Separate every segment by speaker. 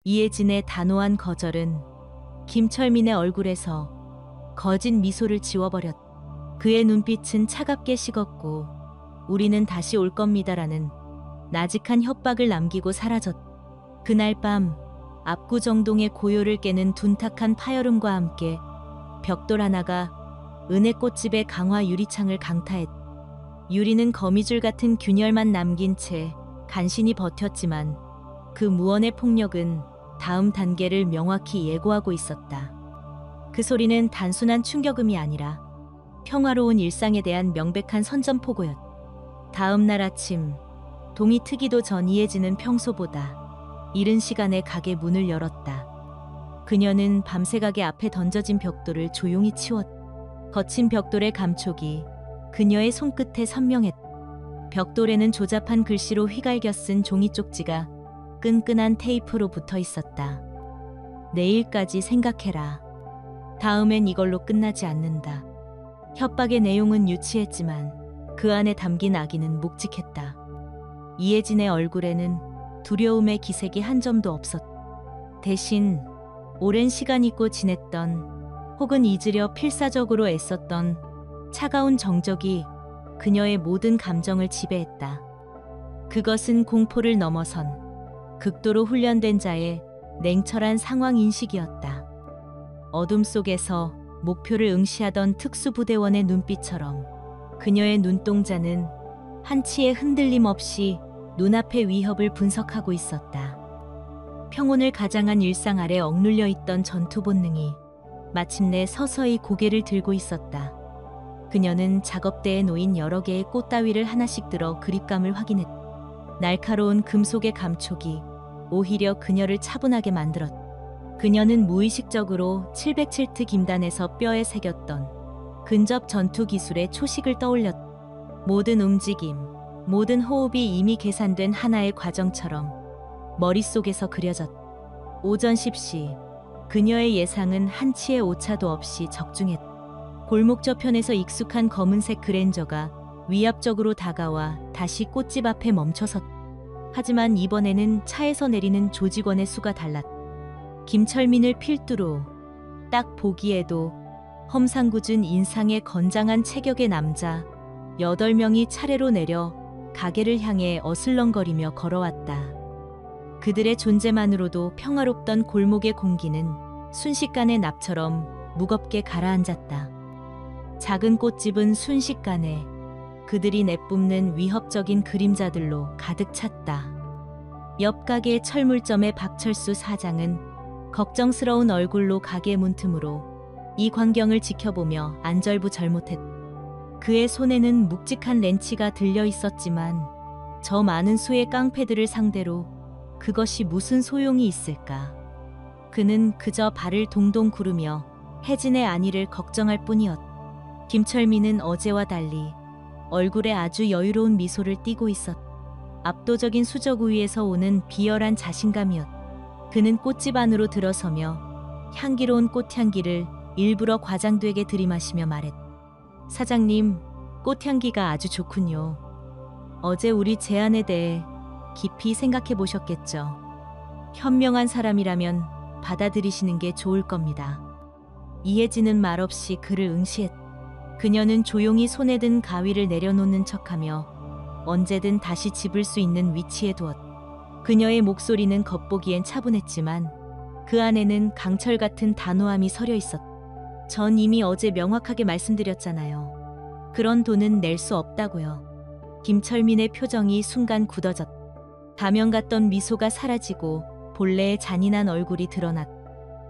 Speaker 1: 이혜진의 단호한 거절은 김철민의 얼굴에서 거짓 미소를 지워버렸다. 그의 눈빛은 차갑게 식었고 우리는 다시 올 겁니다라는 나직한 협박을 남기고 사라졌다. 그날 밤 압구정동의 고요를 깨는 둔탁한 파열음과 함께 벽돌 하나가 은혜꽃집의 강화 유리창을 강타했다. 유리는 거미줄 같은 균열만 남긴 채 간신히 버텼지만 그 무언의 폭력은 다음 단계를 명확히 예고하고 있었다. 그 소리는 단순한 충격음이 아니라 평화로운 일상에 대한 명백한 선전포고였다. 다음 날 아침 동이 트기도 전 이혜진은 평소보다 이른 시간에 가게 문을 열었다. 그녀는 밤새 가게 앞에 던져진 벽돌을 조용히 치웠다. 거친 벽돌의 감촉이 그녀의 손끝에 선명했다. 벽돌에는 조잡한 글씨로 휘갈겨 쓴 종이 쪽지가 끈끈한 테이프로 붙어 있었다. 내일까지 생각해라. 다음엔 이걸로 끝나지 않는다. 협박의 내용은 유치했지만 그 안에 담긴 악의는 묵직했다. 이혜진의 얼굴에는 두려움의 기색이 한 점도 없었다. 대신 오랜 시간 잊고 지냈던 혹은 잊으려 필사적으로 애썼던 차가운 정적이 그녀의 모든 감정을 지배했다. 그것은 공포를 넘어선 극도로 훈련된 자의 냉철한 상황 인식이었다. 어둠 속에서 목표를 응시하던 특수부대원의 눈빛처럼 그녀의 눈동자는 한치의 흔들림 없이 눈앞의 위협을 분석하고 있었다. 평온을 가장한 일상 아래 억눌려 있던 전투 본능이 마침내 서서히 고개를 들고 있었다. 그녀는 작업대에 놓인 여러 개의 꽃 따위를 하나씩 들어 그립감을 확인했다. 날카로운 금속의 감촉이 오히려 그녀를 차분하게 만들었다. 그녀는 무의식적으로 707트 김단에서 뼈에 새겼던 근접 전투 기술의 초식을 떠올렸다. 모든 움직임, 모든 호흡이 이미 계산된 하나의 과정처럼 머릿속에서 그려졌다. 오전 10시, 그녀의 예상은 한치의 오차도 없이 적중했다. 골목 저편에서 익숙한 검은색 그랜저가 위압적으로 다가와 다시 꽃집 앞에 멈춰섰다. 하지만 이번에는 차에서 내리는 조직원의 수가 달랐다. 김철민을 필두로 딱 보기에도 험상궂은 인상의 건장한 체격의 남자 8명이 차례로 내려 가게를 향해 어슬렁거리며 걸어왔다. 그들의 존재만으로도 평화롭던 골목의 공기는 순식간에 납처럼 무겁게 가라앉았다. 작은 꽃집은 순식간에 그들이 내뿜는 위협적인 그림자들로 가득 찼다. 옆 가게 철물점의 박철수 사장은 걱정스러운 얼굴로 가게 문틈으로 이 광경을 지켜보며 안절부절못했다. 그의 손에는 묵직한 렌치가 들려 있었지만 저 많은 수의 깡패들을 상대로 그것이 무슨 소용이 있을까? 그는 그저 발을 동동 구르며 혜진의 안위를 걱정할 뿐이었다. 김철민은 어제와 달리 얼굴에 아주 여유로운 미소를 띠고 있었다. 압도적인 수적 우위에서 오는 비열한 자신감이었다. 그는 꽃집 안으로 들어서며 향기로운 꽃향기를 일부러 과장되게 들이마시며 말했다. 사장님, 꽃향기가 아주 좋군요. 어제 우리 제안에 대해 깊이 생각해 보셨겠죠. 현명한 사람이라면 받아들이시는 게 좋을 겁니다. 이혜진은 말없이 그를 응시했다. 그녀는 조용히 손에 든 가위를 내려놓는 척하며 언제든 다시 집을 수 있는 위치에 두었다. 그녀의 목소리는 겉보기엔 차분했지만 그 안에는 강철 같은 단호함이 서려 있었다. 전 이미 어제 명확하게 말씀드렸잖아요. 그런 돈은 낼 수 없다고요. 김철민의 표정이 순간 굳어졌다. 가면 같던 미소가 사라지고 본래의 잔인한 얼굴이 드러났다.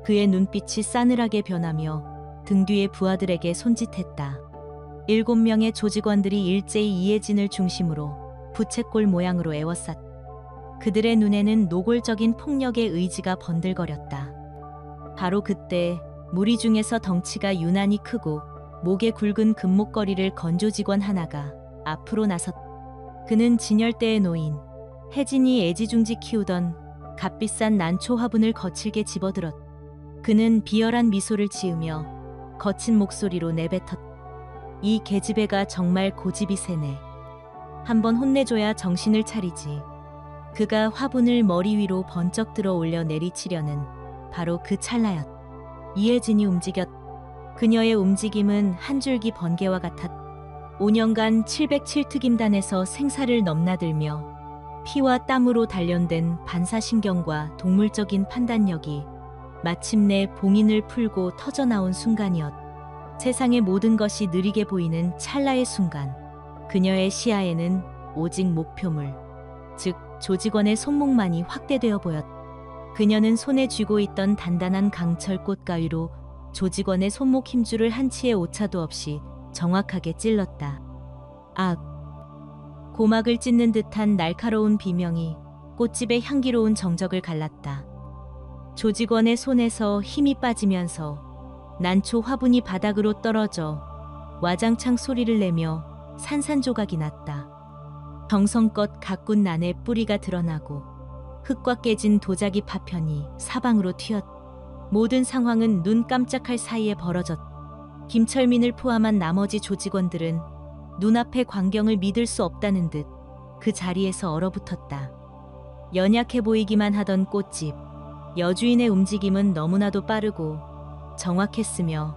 Speaker 1: 그의 눈빛이 싸늘하게 변하며 등 뒤의 부하들에게 손짓했다. 7명의 조직원들이 일제히 이혜진을 중심으로 부채꼴 모양으로 에워쌌다. 그들의 눈에는 노골적인 폭력의 의지가 번들거렸다. 바로 그때 무리 중에서 덩치가 유난히 크고 목에 굵은 금목걸이를 건조 직원 하나가 앞으로 나섰다. 그는 진열대에 놓인 혜진이 애지중지 키우던 값비싼 난초 화분을 거칠게 집어들었다. 그는 비열한 미소를 지으며 거친 목소리로 내뱉었다. 이 계집애가 정말 고집이 세네. 한번 혼내줘야 정신을 차리지. 그가 화분을 머리 위로 번쩍 들어 올려 내리치려는 바로 그 찰나였다. 이혜진이 움직였다. 그녀의 움직임은 한 줄기 번개와 같았다. 5년간 707특임단에서 생사를 넘나들며 피와 땀으로 단련된 반사신경과 동물적인 판단력이 마침내 봉인을 풀고 터져나온 순간이었다. 세상의 모든 것이 느리게 보이는 찰나의 순간, 그녀의 시야에는 오직 목표물, 즉 조직원의 손목만이 확대되어 보였다. 그녀는 손에 쥐고 있던 단단한 강철 꽃가위로 조직원의 손목 힘줄을 한치의 오차도 없이 정확하게 찔렀다. 악! 고막을 찢는 듯한 날카로운 비명이 꽃집의 향기로운 정적을 갈랐다. 조직원의 손에서 힘이 빠지면서 난초 화분이 바닥으로 떨어져 와장창 소리를 내며 산산조각이 났다. 정성껏 가꾼 난의 뿌리가 드러나고 흙과 깨진 도자기 파편이 사방으로 튀었다. 모든 상황은 눈 깜짝할 사이에 벌어졌다. 김철민을 포함한 나머지 조직원들은 눈앞의 광경을 믿을 수 없다는 듯 그 자리에서 얼어붙었다. 연약해 보이기만 하던 꽃집, 여주인의 움직임은 너무나도 빠르고 정확했으며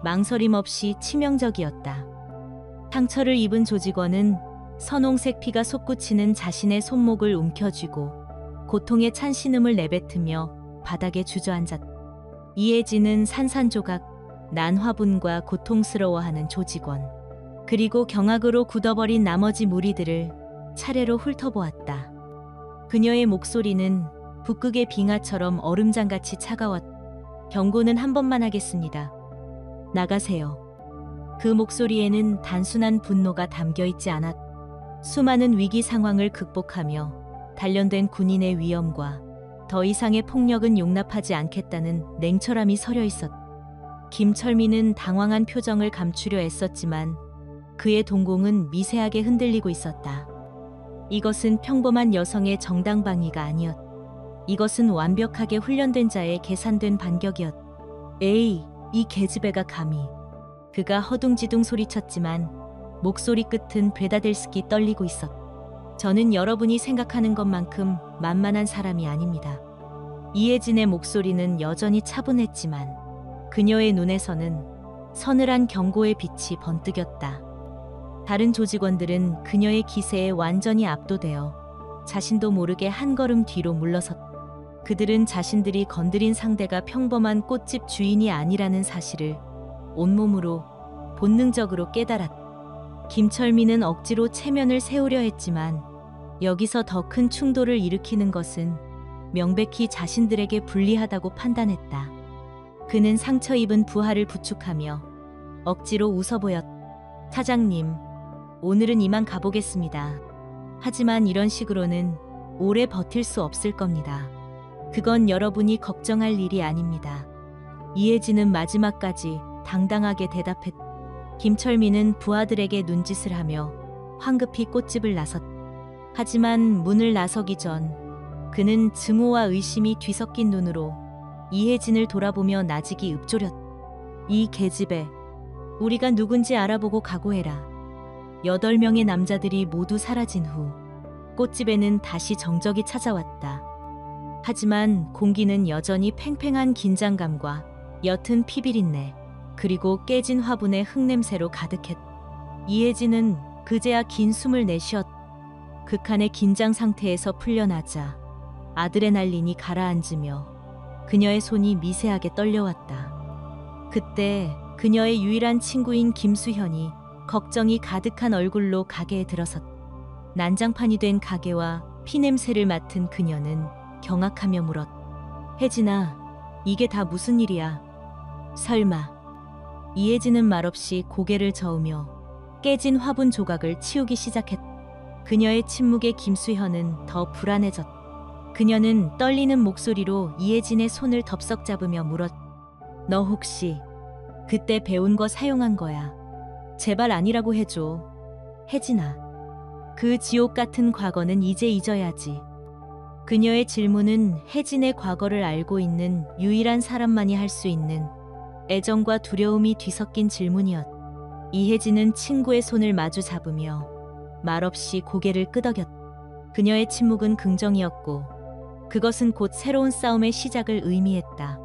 Speaker 1: 망설임 없이 치명적이었다. 상처를 입은 조직원은 선홍색 피가 솟구치는 자신의 손목을 움켜쥐고 고통의 찬 신음을 내뱉으며 바닥에 주저앉았다. 이혜진은 산산조각 난 화분과 고통스러워하는 조직원, 그리고 경악으로 굳어버린 나머지 무리들을 차례로 훑어보았다. 그녀의 목소리는 북극의 빙하처럼 얼음장같이 차가웠다. 경고는 한 번만 하겠습니다. 나가세요. 그 목소리에는 단순한 분노가 담겨있지 않았다. 수많은 위기 상황을 극복하며 단련된 군인의 위엄과 더 이상의 폭력은 용납하지 않겠다는 냉철함이 서려 있었다. 김철민은 당황한 표정을 감추려 애썼지만 그의 동공은 미세하게 흔들리고 있었다. 이것은 평범한 여성의 정당방위가 아니었다. 이것은 완벽하게 훈련된 자의 계산된 반격이었다. 에이, 이 계집애가 감히. 그가 허둥지둥 소리쳤지만 목소리 끝은 베다델스키 떨리고 있었다. 저는 여러분이 생각하는 것만큼 만만한 사람이 아닙니다. 이혜진의 목소리는 여전히 차분했지만 그녀의 눈에서는 서늘한 경고의 빛이 번뜩였다. 다른 조직원들은 그녀의 기세에 완전히 압도되어 자신도 모르게 한 걸음 뒤로 물러섰다. 그들은 자신들이 건드린 상대가 평범한 꽃집 주인이 아니라는 사실을 온몸으로 본능적으로 깨달았다. 김철민은 억지로 체면을 세우려 했지만 여기서 더 큰 충돌을 일으키는 것은 명백히 자신들에게 불리하다고 판단했다. 그는 상처 입은 부하를 부축하며 억지로 웃어 보였다. 사장님, 오늘은 이만 가보겠습니다. 하지만 이런 식으로는 오래 버틸 수 없을 겁니다. 그건 여러분이 걱정할 일이 아닙니다. 이혜진은 마지막까지 당당하게 대답했다. 김철민은 부하들에게 눈짓을 하며 황급히 꽃집을 나섰다. 하지만 문을 나서기 전 그는 증오와 의심이 뒤섞인 눈으로 이혜진을 돌아보며 나직이 읊조렸다. 이 계집애, 우리가 누군지 알아보고 각오해라. 8명의 남자들이 모두 사라진 후 꽃집에는 다시 정적이 찾아왔다. 하지만 공기는 여전히 팽팽한 긴장감과 옅은 피비린내, 그리고 깨진 화분의 흙냄새로 가득했다. 이혜진은 그제야 긴 숨을 내쉬었다. 극한의 긴장 상태에서 풀려나자 아드레날린이 가라앉으며 그녀의 손이 미세하게 떨려왔다. 그때 그녀의 유일한 친구인 김수현이 걱정이 가득한 얼굴로 가게에 들어섰다. 난장판이 된 가게와 피냄새를 맡은 그녀는 경악하며 물었다. 혜진아, 이게 다 무슨 일이야? 설마. 이혜진은 말없이 고개를 저으며 깨진 화분 조각을 치우기 시작했다. 그녀의 침묵에 김수현은 더 불안해졌다. 그녀는 떨리는 목소리로 이혜진의 손을 덥석 잡으며 물었다. 너 혹시 그때 배운 거 사용한 거야? 제발 아니라고 해줘. 혜진아, 그 지옥 같은 과거는 이제 잊어야지. 그녀의 질문은 혜진의 과거를 알고 있는 유일한 사람만이 할 수 있는 애정과 두려움이 뒤섞인 질문이었다. 이혜진은 친구의 손을 마주 잡으며 말없이 고개를 끄덕였다. 그녀의 침묵은 긍정이었고 그것은 곧 새로운 싸움의 시작을 의미했다.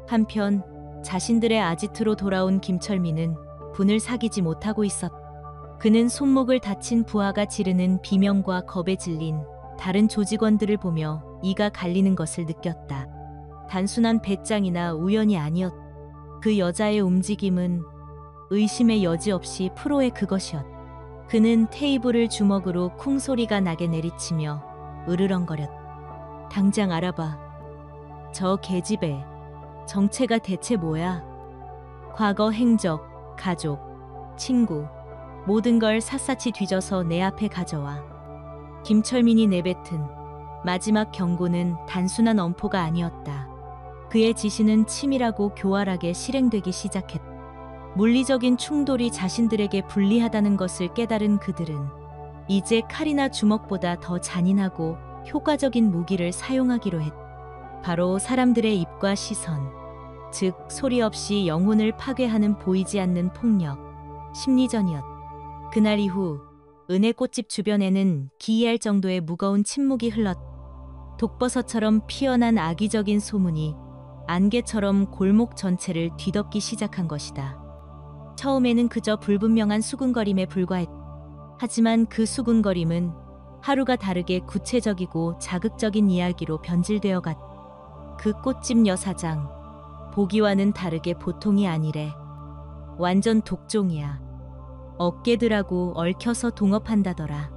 Speaker 1: 한편 자신들의 아지트로 돌아온 김철민은 분을 사귀지 못하고 있었다. 그는 손목을 다친 부하가 지르는 비명과 겁에 질린 다른 조직원들을 보며 이가 갈리는 것을 느꼈다. 단순한 배짱이나 우연이 아니었다. 그 여자의 움직임은 의심의 여지 없이 프로의 그것이었다. 그는 테이블을 주먹으로 쿵소리가 나게 내리치며 으르렁거렸다. 당장 알아봐. 저 계집애 정체가 대체 뭐야? 과거 행적, 가족, 친구 모든 걸 샅샅이 뒤져서 내 앞에 가져와. 김철민이 내뱉은 마지막 경고는 단순한 엄포가 아니었다. 그의 지시는 치밀하고 교활하게 실행되기 시작했다. 물리적인 충돌이 자신들에게 불리하다는 것을 깨달은 그들은 이제 칼이나 주먹보다 더 잔인하고 효과적인 무기를 사용하기로 했다. 바로 사람들의 입과 시선, 즉 소리 없이 영혼을 파괴하는 보이지 않는 폭력, 심리전이었다. 그날 이후 은혜 꽃집 주변에는 기이할 정도의 무거운 침묵이 흘렀다. 독버섯처럼 피어난 악의적인 소문이 안개처럼 골목 전체를 뒤덮기 시작한 것이다. 처음에는 그저 불분명한 수군거림에 불과했다. 하지만 그 수군거림은 하루가 다르게 구체적이고 자극적인 이야기로 변질되어 갔다. 그 꽃집 여사장, 보기와는 다르게 보통이 아니래. 완전 독종이야. 어깨들하고 얽혀서 동업한다더라.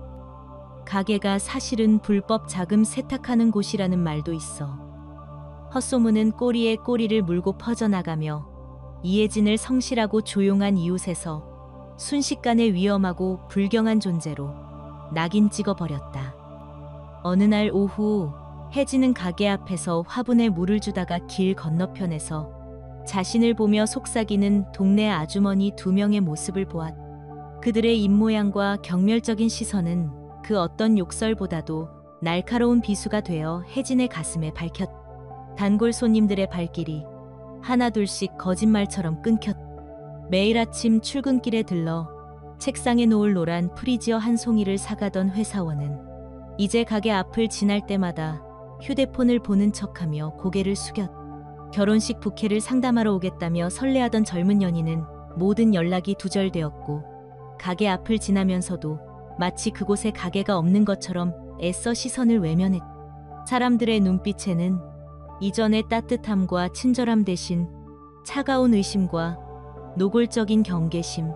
Speaker 1: 가게가 사실은 불법 자금 세탁하는 곳이라는 말도 있어. 헛소문은 꼬리에 꼬리를 물고 퍼져나가며 이혜진을 성실하고 조용한 이웃에서 순식간에 위험하고 불경한 존재로 낙인 찍어버렸다. 어느 날 오후 혜진은 가게 앞에서 화분에 물을 주다가 길 건너편에서 자신을 보며 속삭이는 동네 아주머니 2명의 모습을 보았다. 그들의 입모양과 경멸적인 시선은 그 어떤 욕설보다도 날카로운 비수가 되어 혜진의 가슴에 박혔다. 단골 손님들의 발길이 하나둘씩 거짓말처럼 끊겼다. 매일 아침 출근길에 들러 책상에 놓을 노란 프리지어 한 송이를 사가던 회사원은 이제 가게 앞을 지날 때마다 휴대폰을 보는 척하며 고개를 숙였다. 결혼식 부케를 상담하러 오겠다며 설레하던 젊은 연인은 모든 연락이 두절되었고 가게 앞을 지나면서도 마치 그곳에 가게가 없는 것처럼 애써 시선을 외면했다. 사람들의 눈빛에는 이전의 따뜻함과 친절함 대신 차가운 의심과 노골적인 경계심,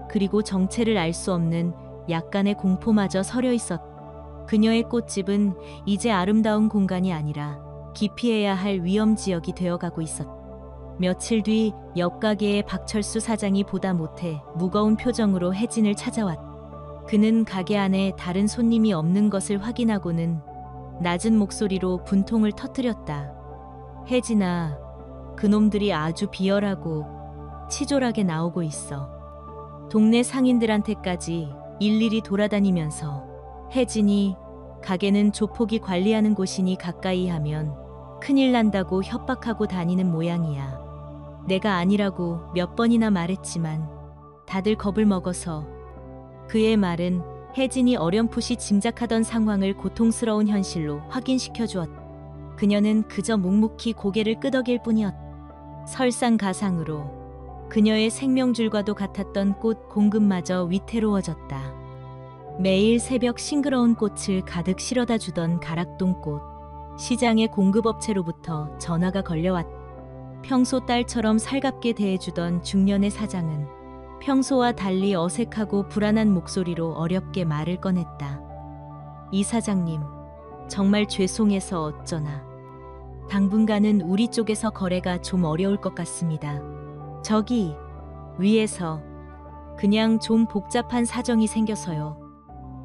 Speaker 1: 그리고 정체를 알 수 없는 약간의 공포마저 서려 있었다. 그녀의 꽃집은 이제 아름다운 공간이 아니라 기피해야 할 위험 지역이 되어가고 있었다. 며칠 뒤 옆 가게의 박철수 사장이 보다 못해 무거운 표정으로 혜진을 찾아왔다. 그는 가게 안에 다른 손님이 없는 것을 확인하고는 낮은 목소리로 분통을 터뜨렸다. 혜진아, 그놈들이 아주 비열하고 치졸하게 나오고 있어. 동네 상인들한테까지 일일이 돌아다니면서 혜진이 가게는 조폭이 관리하는 곳이니 가까이 하면 큰일 난다고 협박하고 다니는 모양이야. 내가 아니라고 몇 번이나 말했지만 다들 겁을 먹어서. 그의 말은 혜진이 어렴풋이 짐작하던 상황을 고통스러운 현실로 확인시켜 주었다. 그녀는 그저 묵묵히 고개를 끄덕일 뿐이었다. 설상가상으로 그녀의 생명줄과도 같았던 꽃 공급마저 위태로워졌다. 매일 새벽 싱그러운 꽃을 가득 실어다 주던 가락동꽃. 시장의 공급업체로부터 전화가 걸려왔다. 평소 딸처럼 살갑게 대해주던 중년의 사장은 평소와 달리 어색하고 불안한 목소리로 어렵게 말을 꺼냈다. 이 사장님, 정말 죄송해서 어쩌나. 당분간은 우리 쪽에서 거래가 좀 어려울 것 같습니다. 저기 위에서 그냥 좀 복잡한 사정이 생겨서요.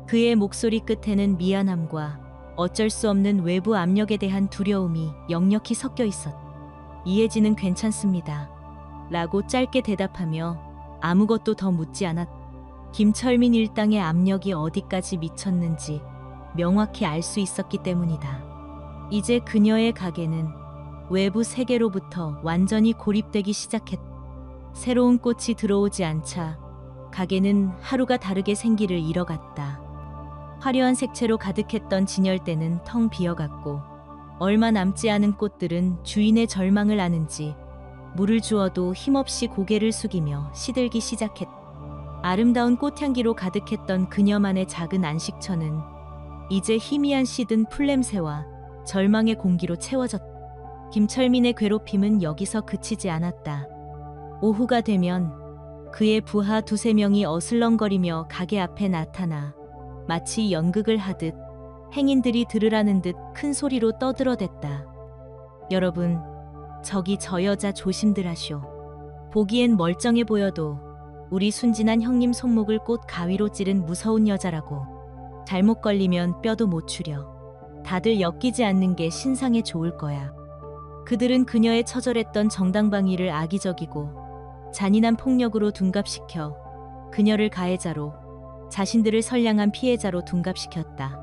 Speaker 1: 그의 목소리 끝에는 미안함과 어쩔 수 없는 외부 압력에 대한 두려움이 역력히 섞여 있었다. 이혜진은 괜찮습니다. 라고 짧게 대답하며 아무것도 더 묻지 않았다. 김철민 일당의 압력이 어디까지 미쳤는지 명확히 알 수 있었기 때문이다. 이제 그녀의 가게는 외부 세계로부터 완전히 고립되기 시작했다. 새로운 꽃이 들어오지 않자 가게는 하루가 다르게 생기를 잃어갔다. 화려한 색채로 가득했던 진열대는 텅 비어갔고 얼마 남지 않은 꽃들은 주인의 절망을 아는지 물을 주어도 힘없이 고개를 숙이며 시들기 시작했다. 아름다운 꽃향기로 가득했던 그녀만의 작은 안식처는 이제 희미한 시든 풀냄새와 절망의 공기로 채워졌다. 김철민의 괴롭힘은 여기서 그치지 않았다. 오후가 되면 그의 부하 두세 명이 어슬렁거리며 가게 앞에 나타나 마치 연극을 하듯 행인들이 들으라는 듯 큰 소리로 떠들어댔다. 여러분, 저기 저 여자 조심들 하쇼. 보기엔 멀쩡해 보여도 우리 순진한 형님 손목을 꽃 가위로 찌른 무서운 여자라고. 잘못 걸리면 뼈도 못 추려. 다들 엮이지 않는 게 신상에 좋을 거야. 그들은 그녀의 처절했던 정당방위를 악의적이고 잔인한 폭력으로 둔갑시켜 그녀를 가해자로, 자신들을 선량한 피해자로 둔갑시켰다.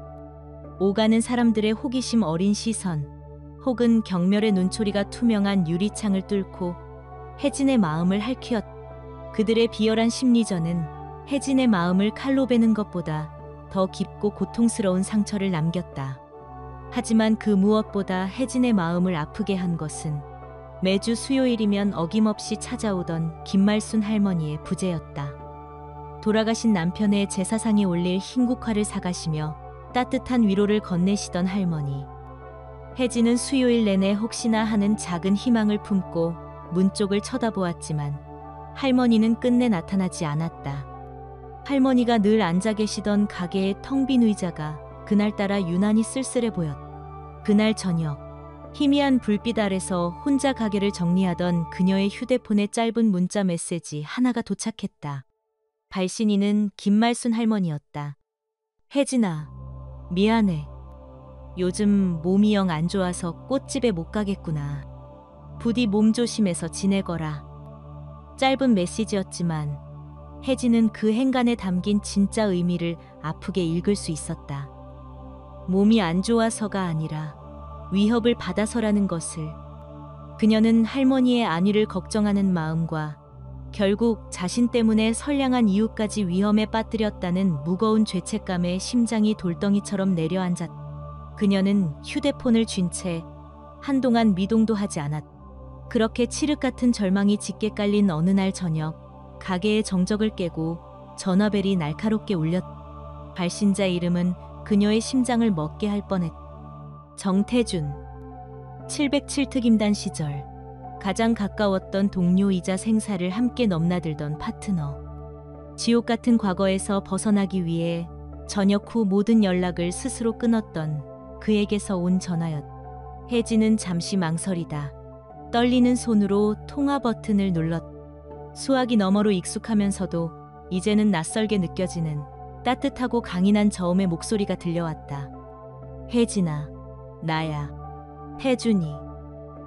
Speaker 1: 오가는 사람들의 호기심 어린 시선, 혹은 경멸의 눈초리가 투명한 유리창을 뚫고 혜진의 마음을 핥히었다. 그들의 비열한 심리전은 혜진의 마음을 칼로 베는 것보다 더 깊고 고통스러운 상처를 남겼다. 하지만 그 무엇보다 혜진의 마음을 아프게 한 것은 매주 수요일이면 어김없이 찾아오던 김말순 할머니의 부재였다. 돌아가신 남편의 제사상에 올릴 흰국화를 사가시며 따뜻한 위로를 건네시던 할머니. 혜진은 수요일 내내 혹시나 하는 작은 희망을 품고 문 쪽을 쳐다보았지만 할머니는 끝내 나타나지 않았다. 할머니가 늘 앉아 계시던 가게의 텅 빈 의자가 그날따라 유난히 쓸쓸해 보였다. 그날 저녁, 희미한 불빛 아래서 혼자 가게를 정리하던 그녀의 휴대폰에 짧은 문자 메시지 하나가 도착했다. 발신인은 김말순 할머니였다. 혜진아, 미안해. 요즘 몸이 영 안 좋아서 꽃집에 못 가겠구나. 부디 몸 조심해서 지내거라. 짧은 메시지였지만 혜진은 그 행간에 담긴 진짜 의미를 아프게 읽을 수 있었다. 몸이 안 좋아서가 아니라 위협을 받아서라는 것을. 그녀는 할머니의 안위를 걱정하는 마음과 결국 자신 때문에 선량한 이웃까지 위험에 빠뜨렸다는 무거운 죄책감에 심장이 돌덩이처럼 내려앉았다. 그녀는 휴대폰을 쥔 채 한동안 미동도 하지 않았다. 그렇게 칠흑 같은 절망이 짙게 깔린 어느 날 저녁, 가게의 정적을 깨고 전화벨이 날카롭게 울렸다. 발신자 이름은 그녀의 심장을 멎게 할 뻔했다. 정태준. 707특임단 시절 가장 가까웠던 동료이자 생사를 함께 넘나들던 파트너. 지옥 같은 과거에서 벗어나기 위해 저녁 후 모든 연락을 스스로 끊었던 그에게서 온 전화였다. 혜진은 잠시 망설이다. 떨리는 손으로 통화 버튼을 눌렀다. 수화기 너머로 익숙하면서도 이제는 낯설게 느껴지는 따뜻하고 강인한 저음의 목소리가 들려왔다. 혜진아, 나야. 태준이.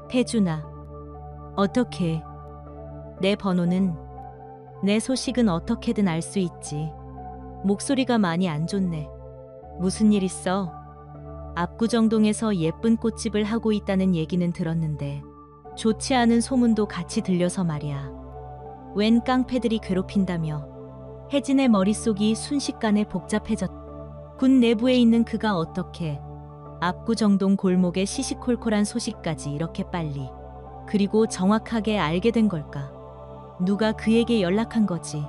Speaker 1: 태준아. 어떻게? 내 번호는, 내 소식은 어떻게든 알 수 있지. 목소리가 많이 안 좋네. 무슨 일 있어? 압구정동에서 예쁜 꽃집을 하고 있다는 얘기는 들었는데 좋지 않은 소문도 같이 들려서 말이야. 웬 깡패들이 괴롭힌다며. 혜진의 머릿속이 순식간에 복잡해졌다. 군 내부에 있는 그가 어떻게 압구정동 골목의 시시콜콜한 소식까지 이렇게 빨리, 그리고 정확하게 알게 된 걸까? 누가 그에게 연락한 거지?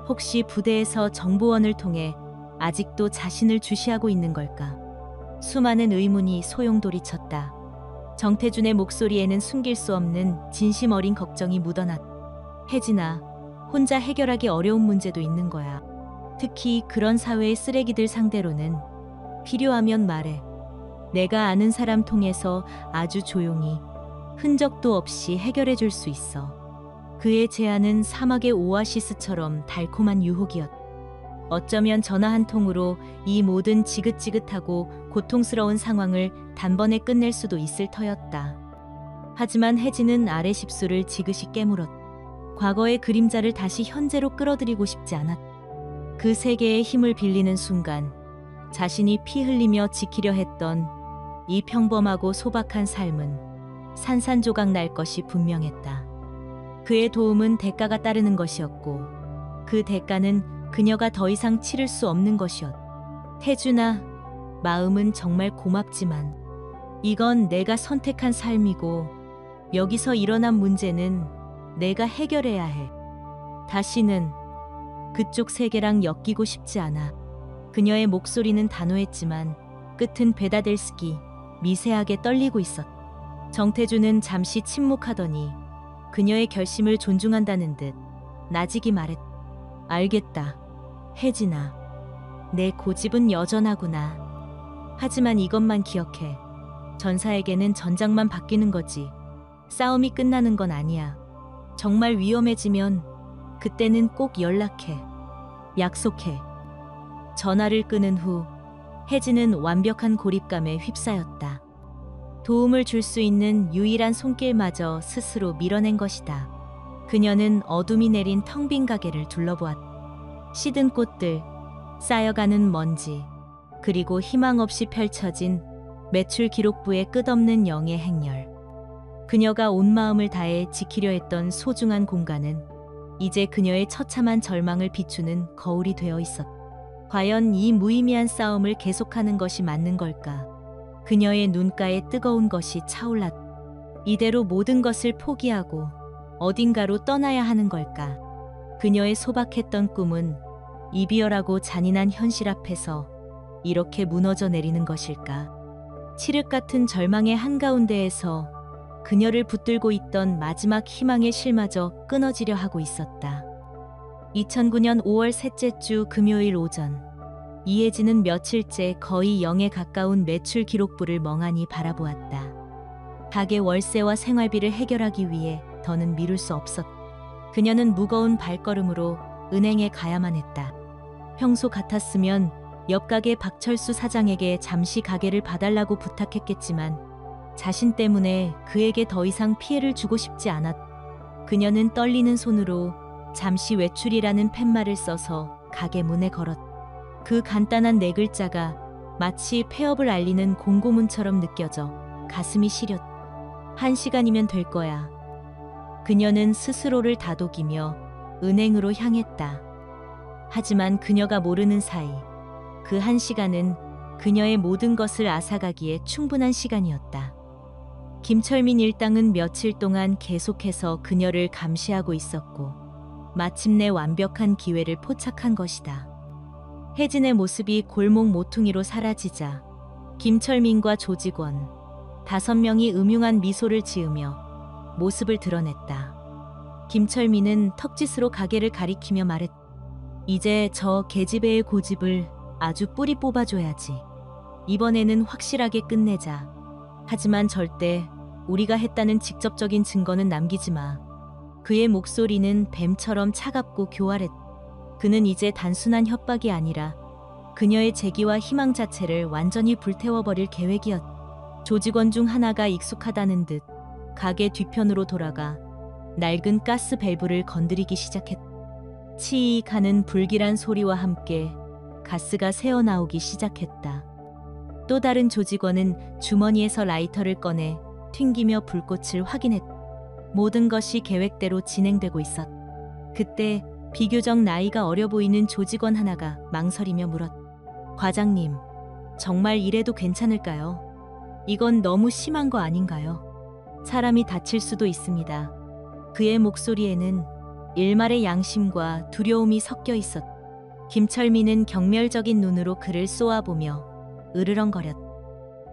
Speaker 1: 혹시 부대에서 정보원을 통해 아직도 자신을 주시하고 있는 걸까? 수많은 의문이 소용돌이쳤다. 정태준의 목소리에는 숨길 수 없는 진심 어린 걱정이 묻어났다. 혜진아, 혼자 해결하기 어려운 문제도 있는 거야. 특히 그런 사회의 쓰레기들 상대로는. 필요하면 말해. 내가 아는 사람 통해서 아주 조용히, 흔적도 없이 해결해 줄 수 있어. 그의 제안은 사막의 오아시스처럼 달콤한 유혹이었다. 어쩌면 전화 한 통으로 이 모든 지긋지긋하고 고통스러운 상황을 단번에 끝낼 수도 있을 터였다. 하지만 혜진은 아래 십수를 지그시 깨물었다. 과거의 그림자를 다시 현재로 끌어들이고 싶지 않았다. 그 세계의 힘을 빌리는 순간 자신이 피 흘리며 지키려 했던 이 평범하고 소박한 삶은 산산조각 날 것이 분명했다. 그의 도움은 대가가 따르는 것이었고 그 대가는 그녀가 더 이상 치를 수 없는 것이었다. 혜준아, 마음은 정말 고맙지만 이건 내가 선택한 삶이고 여기서 일어난 문제는 내가 해결해야 해. 다시는 그쪽 세계랑 엮이고 싶지 않아. 그녀의 목소리는 단호했지만 끝은 베다델스키 미세하게 떨리고 있었다. 정태주는 잠시 침묵하더니 그녀의 결심을 존중한다는 듯 나직이 말했다. 알겠다. 혜진아, 내 고집은 여전하구나. 하지만 이것만 기억해. 전사에게는 전장만 바뀌는 거지. 싸움이 끝나는 건 아니야. 정말 위험해지면 그때는 꼭 연락해. 약속해. 전화를 끊은 후 혜진은 완벽한 고립감에 휩싸였다. 도움을 줄 수 있는 유일한 손길마저 스스로 밀어낸 것이다. 그녀는 어둠이 내린 텅 빈 가게를 둘러보았다. 시든 꽃들, 쌓여가는 먼지, 그리고 희망 없이 펼쳐진 매출 기록부의 끝없는 영의 행렬. 그녀가 온 마음을 다해 지키려 했던 소중한 공간은 이제 그녀의 처참한 절망을 비추는 거울이 되어 있었다. 과연 이 무의미한 싸움을 계속하는 것이 맞는 걸까? 그녀의 눈가에 뜨거운 것이 차올랐다. 이대로 모든 것을 포기하고 어딘가로 떠나야 하는 걸까? 그녀의 소박했던 꿈은 이비열하고 잔인한 현실 앞에서 이렇게 무너져 내리는 것일까? 칠흑 같은 절망의 한가운데에서 그녀를 붙들고 있던 마지막 희망의 실마저 끊어지려 하고 있었다. 2009년 5월 셋째 주 금요일 오전, 이혜진은 며칠째 거의 0에 가까운 매출 기록부를 멍하니 바라보았다. 가게 월세와 생활비를 해결하기 위해 더는 미룰 수 없었다. 그녀는 무거운 발걸음으로 은행에 가야만 했다. 평소 같았으면 옆 가게 박철수 사장에게 잠시 가게를 봐달라고 부탁했겠지만 자신 때문에 그에게 더 이상 피해를 주고 싶지 않았다. 그녀는 떨리는 손으로 잠시 외출이라는 팻말을 써서 가게 문에 걸었다. 그 간단한 네 글자가 마치 폐업을 알리는 공고문처럼 느껴져 가슴이 시렸다. 1시간이면 될 거야. 그녀는 스스로를 다독이며 은행으로 향했다. 하지만 그녀가 모르는 사이 그 1시간은 그녀의 모든 것을 앗아가기에 충분한 시간이었다. 김철민 일당은 며칠 동안 계속해서 그녀를 감시하고 있었고 마침내 완벽한 기회를 포착한 것이다. 혜진의 모습이 골목 모퉁이로 사라지자 김철민과 조직원 5명이 음흉한 미소를 지으며 모습을 드러냈다. 김철민은 턱짓으로 가게를 가리키며 말했다. 이제 저 계집애의 고집을 아주 뿌리 뽑아줘야지. 이번에는 확실하게 끝내자. 하지만 절대 우리가 했다는 직접적인 증거는 남기지 마. 그의 목소리는 뱀처럼 차갑고 교활했다. 그는 이제 단순한 협박이 아니라 그녀의 재기와 희망 자체를 완전히 불태워버릴 계획이었다. 조직원 중 하나가 익숙하다는 듯 가게 뒤편으로 돌아가 낡은 가스 밸브를 건드리기 시작했다. 치익 하는 불길한 소리와 함께 가스가 새어나오기 시작했다. 또 다른 조직원은 주머니에서 라이터를 꺼내 튕기며 불꽃을 확인했다. 모든 것이 계획대로 진행되고 있었다. 그때 비교적 나이가 어려 보이는 조직원 하나가 망설이며 물었다. 과장님, 정말 이래도 괜찮을까요? 이건 너무 심한 거 아닌가요? 사람이 다칠 수도 있습니다. 그의 목소리에는 일말의 양심과 두려움이 섞여 있었다. 김철민은 경멸적인 눈으로 그를 쏘아보며 으르렁거렸다.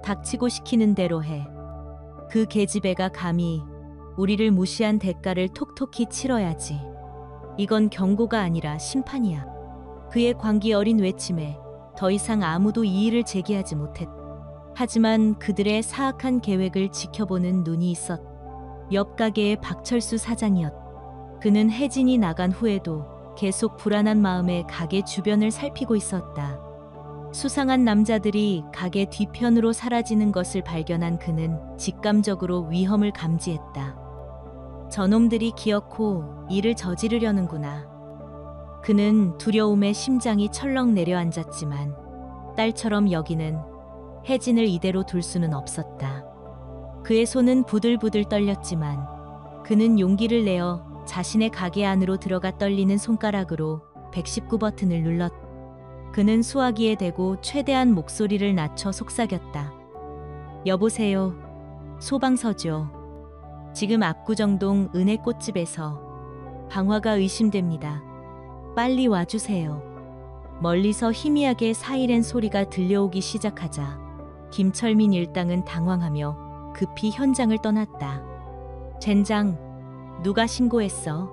Speaker 1: 닥치고 시키는 대로 해. 그 계집애가 감히 우리를 무시한 대가를 톡톡히 치러야지. 이건 경고가 아니라 심판이야. 그의 광기 어린 외침에 더 이상 아무도 이의를 제기하지 못했다. 하지만 그들의 사악한 계획을 지켜보는 눈이 있었다. 옆 가게의 박철수 사장이었다. 그는 혜진이 나간 후에도 계속 불안한 마음에 가게 주변을 살피고 있었다. 수상한 남자들이 가게 뒤편으로 사라지는 것을 발견한 그는 직감적으로 위험을 감지했다. 저놈들이 기어코 일을 저지르려는구나. 그는 두려움에 심장이 철렁 내려앉았지만 딸처럼 여기는 혜진을 이대로 둘 수는 없었다. 그의 손은 부들부들 떨렸지만 그는 용기를 내어 자신의 가게 안으로 들어가 떨리는 손가락으로 119 버튼을 눌렀다. 그는 수화기에 대고 최대한 목소리를 낮춰 속삭였다. 여보세요. 소방서죠. 지금 압구정동 은혜꽃집에서 방화가 의심됩니다. 빨리 와주세요. 멀리서 희미하게 사이렌 소리가 들려오기 시작하자 김철민 일당은 당황하며 급히 현장을 떠났다. 젠장, 누가 신고했어?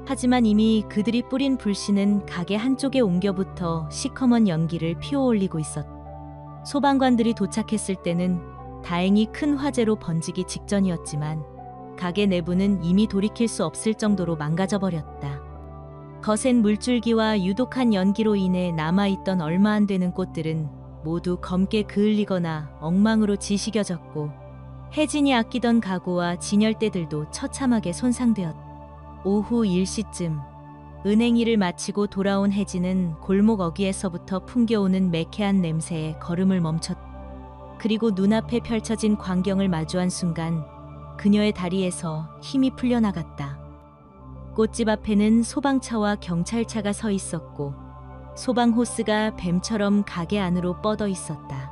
Speaker 1: 하지만 이미 그들이 뿌린 불씨는 가게 한쪽에 옮겨붙어 시커먼 연기를 피워올리고 있었다. 소방관들이 도착했을 때는 다행히 큰 화재로 번지기 직전이었지만 가게 내부는 이미 돌이킬 수 없을 정도로 망가져버렸다. 거센 물줄기와 유독한 연기로 인해 남아있던 얼마 안 되는 꽃들은 모두 검게 그을리거나 엉망으로 지시겨졌고 혜진이 아끼던 가구와 진열대들도 처참하게 손상되었다. 오후 1시쯤 은행일을 마치고 돌아온 혜진은 골목 어귀에서부터 풍겨오는 매캐한 냄새에 걸음을 멈췄다. 그리고 눈앞에 펼쳐진 광경을 마주한 순간 그녀의 다리에서 힘이 풀려나갔다. 꽃집 앞에는 소방차와 경찰차가 서 있었고 소방 호스가 뱀처럼 가게 안으로 뻗어 있었다.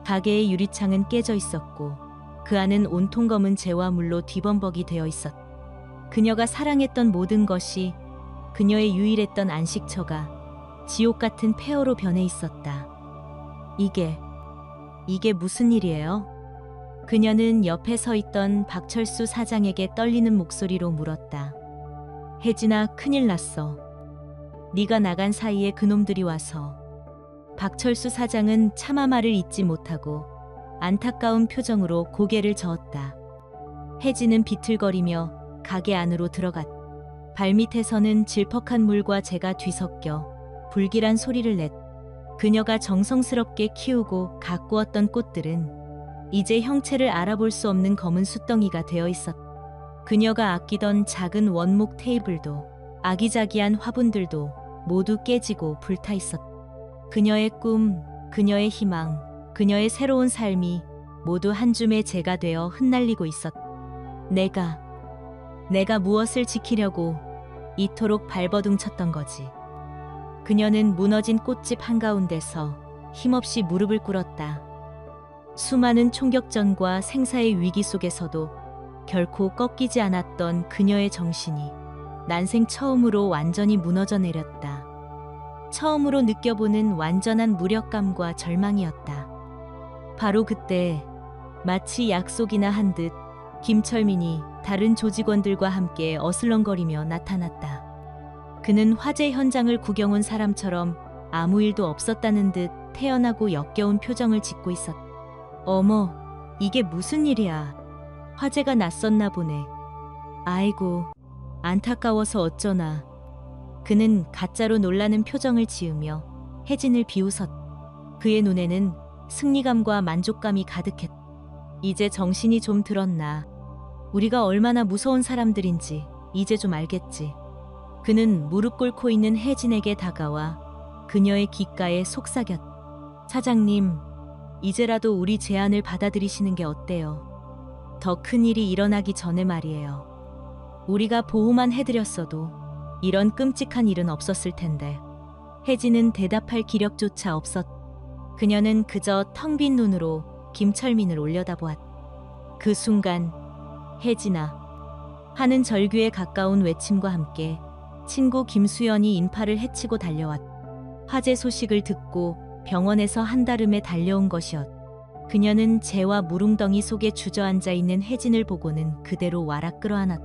Speaker 1: 가게의 유리창은 깨져 있었고 그 안은 온통 검은 재와 물로 뒤범벅이 되어 있었다. 그녀가 사랑했던 모든 것이, 그녀의 유일했던 안식처가 지옥 같은 폐허로 변해 있었다. 이게 무슨 일이에요? 그녀는 옆에 서 있던 박철수 사장에게 떨리는 목소리로 물었다. 혜진아, 큰일 났어. 네가 나간 사이에 그놈들이 와서. 박철수 사장은 차마 말을 잇지 못하고 안타까운 표정으로 고개를 저었다. 혜진은 비틀거리며 가게 안으로 들어갔다. 발밑에서는 질퍽한 물과 재가 뒤섞여 불길한 소리를 냈다. 그녀가 정성스럽게 키우고 가꾸었던 꽃들은 이제 형체를 알아볼 수 없는 검은 숫덩이가 되어 있었다. 그녀가 아끼던 작은 원목 테이블도 아기자기한 화분들도 모두 깨지고 불타 있었다. 그녀의 꿈, 그녀의 희망, 그녀의 새로운 삶이 모두 한 줌의 재가 되어 흩날리고 있었다. 내가 무엇을 지키려고 이토록 발버둥 쳤던 거지. 그녀는 무너진 꽃집 한가운데서 힘없이 무릎을 꿇었다. 수많은 총격전과 생사의 위기 속에서도 결코 꺾이지 않았던 그녀의 정신이 난생 처음으로 완전히 무너져 내렸다. 처음으로 느껴보는 완전한 무력감과 절망이었다. 바로 그때 마치 약속이나 한 듯 김철민이 다른 조직원들과 함께 어슬렁거리며 나타났다. 그는 화재 현장을 구경 온 사람처럼 아무 일도 없었다는 듯 태연하고 역겨운 표정을 짓고 있었다. 어머, 이게 무슨 일이야. 화재가 났었나 보네. 아이고, 안타까워서 어쩌나. 그는 가짜로 놀라는 표정을 지으며 혜진을 비웃었다. 그의 눈에는 승리감과 만족감이 가득했다. 이제 정신이 좀 들었나. 우리가 얼마나 무서운 사람들인지 이제 좀 알겠지. 그는 무릎 꿇고 있는 혜진에게 다가와 그녀의 귓가에 속삭였다. 사장님, 이제라도 우리 제안을 받아들이시는 게 어때요? 더 큰 일이 일어나기 전에 말이에요. 우리가 보호만 해드렸어도 이런 끔찍한 일은 없었을 텐데. 혜진은 대답할 기력조차 없었다. 그녀는 그저 텅 빈 눈으로 김철민을 올려다보았다. 그 순간 혜진아 하는 절규에 가까운 외침과 함께 친구 김수연이 인파를 헤치고 달려왔다. 화재 소식을 듣고 병원에서 한달음에 달려온 것이었다. 그녀는 재와 무릉덩이 속에 주저앉아 있는 혜진을 보고는 그대로 와락 끌어안았다.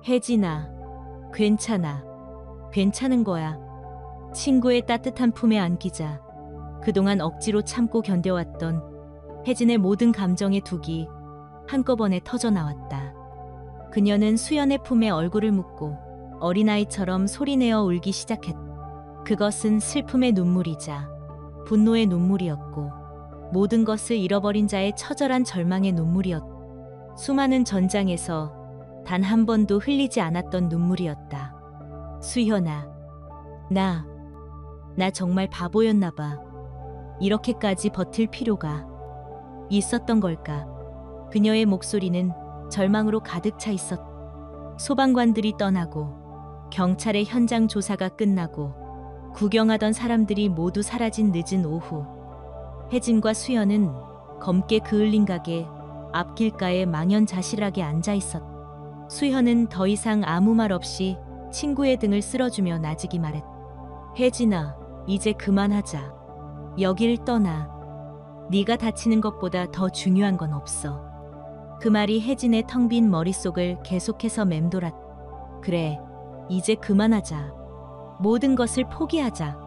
Speaker 1: 혜진아, 괜찮아. 괜찮은 거야. 친구의 따뜻한 품에 안기자 그동안 억지로 참고 견뎌왔던 혜진의 모든 감정의 둑이 한꺼번에 터져나왔다. 그녀는 수연의 품에 얼굴을 묻고 어린아이처럼 소리내어 울기 시작했다. 그것은 슬픔의 눈물이자 분노의 눈물이었고 모든 것을 잃어버린 자의 처절한 절망의 눈물이었다. 수많은 전장에서 단 한 번도 흘리지 않았던 눈물이었다. 수연아, 나 정말 바보였나 봐. 이렇게까지 버틸 필요가 있었던 걸까? 그녀의 목소리는 절망으로 가득 차 있었다. 소방관들이 떠나고 경찰의 현장 조사가 끝나고 구경하던 사람들이 모두 사라진 늦은 오후, 혜진과 수연은 검게 그을린 가게 앞길가에 망연자실하게 앉아 있었다. 수연은 더 이상 아무 말 없이 친구의 등을 쓸어주며 나직이 말했다. 혜진아, 이제 그만하자. 여길 떠나. 네가 다치는 것보다 더 중요한 건 없어. 그 말이 혜진의 텅 빈 머릿속을 계속해서 맴돌았다. 그래, 이제 그만하자. 모든 것을 포기하자.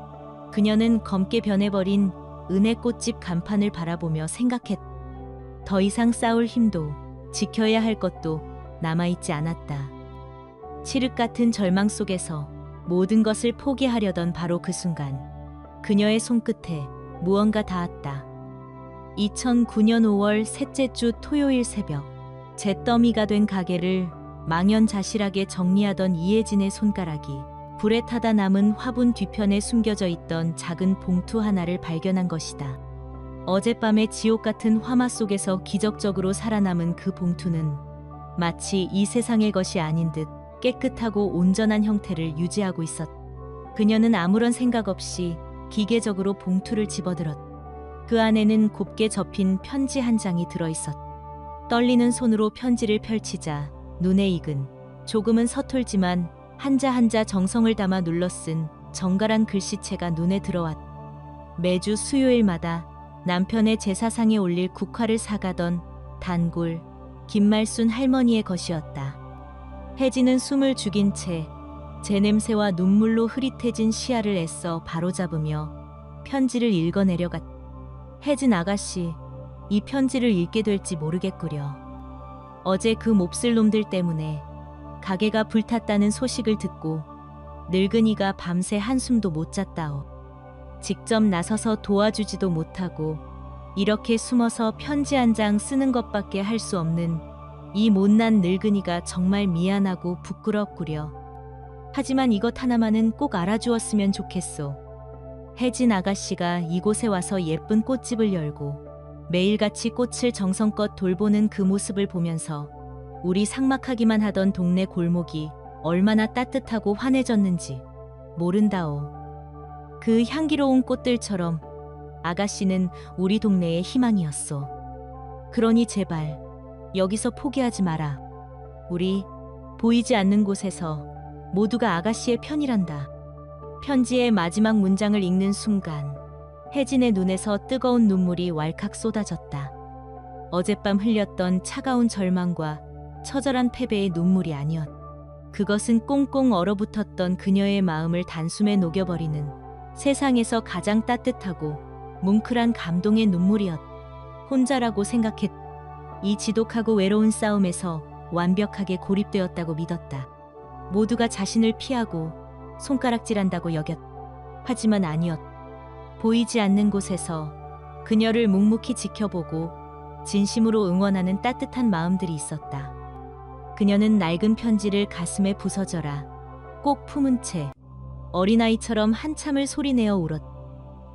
Speaker 1: 그녀는 검게 변해버린 은혜꽃집 간판을 바라보며 생각했다. 더 이상 싸울 힘도 지켜야 할 것도 남아있지 않았다. 칠흑 같은 절망 속에서 모든 것을 포기하려던 바로 그 순간, 그녀의 손끝에 무언가 닿았다. 2009년 5월 셋째 주 토요일 새벽, 잿더미가 된 가게를 망연자실하게 정리하던 이혜진의 손가락이 불에 타다 남은 화분 뒤편에 숨겨져 있던 작은 봉투 하나를 발견한 것이다. 어젯밤의 지옥 같은 화마 속에서 기적적으로 살아남은 그 봉투는 마치 이 세상의 것이 아닌 듯 깨끗하고 온전한 형태를 유지하고 있었다. 그녀는 아무런 생각 없이 기계적으로 봉투를 집어들었다. 그 안에는 곱게 접힌 편지 한 장이 들어있었다. 떨리는 손으로 편지를 펼치자 눈에 익은, 조금은 서툴지만 한자 한자 정성을 담아 눌러 쓴 정갈한 글씨체가 눈에 들어왔다. 매주 수요일마다 남편의 제사상에 올릴 국화를 사가던 단골 김말순 할머니의 것이었다. 혜진은 숨을 죽인 채 제 냄새와 눈물로 흐릿해진 시야를 애써 바로잡으며 편지를 읽어내려갔다. 혜진 아가씨, 이 편지를 읽게 될지 모르겠구려. 어제 그 몹쓸 놈들 때문에 가게가 불탔다는 소식을 듣고 늙은이가 밤새 한숨도 못 잤다오. 직접 나서서 도와주지도 못하고 이렇게 숨어서 편지 한 장 쓰는 것밖에 할 수 없는 이 못난 늙은이가 정말 미안하고 부끄럽구려. 하지만 이것 하나만은 꼭 알아주었으면 좋겠소. 혜진 아가씨가 이곳에 와서 예쁜 꽃집을 열고 매일같이 꽃을 정성껏 돌보는 그 모습을 보면서 우리 삭막하기만 하던 동네 골목이 얼마나 따뜻하고 환해졌는지 모른다오. 그 향기로운 꽃들처럼 아가씨는 우리 동네의 희망이었소. 그러니 제발 여기서 포기하지 마라. 우리 보이지 않는 곳에서 모두가 아가씨의 편이란다. 편지의 마지막 문장을 읽는 순간 혜진의 눈에서 뜨거운 눈물이 왈칵 쏟아졌다. 어젯밤 흘렸던 차가운 절망과 처절한 패배의 눈물이 아니었다. 그것은 꽁꽁 얼어붙었던 그녀의 마음을 단숨에 녹여버리는 세상에서 가장 따뜻하고 뭉클한 감동의 눈물이었다. 혼자라고 생각했다. 이 지독하고 외로운 싸움에서 완벽하게 고립되었다고 믿었다. 모두가 자신을 피하고 손가락질한다고 여겼다. 하지만 아니었다. 보이지 않는 곳에서 그녀를 묵묵히 지켜보고 진심으로 응원하는 따뜻한 마음들이 있었다. 그녀는 낡은 편지를 가슴에 부서져라 꼭 품은 채 어린아이처럼 한참을 소리내어 울었다.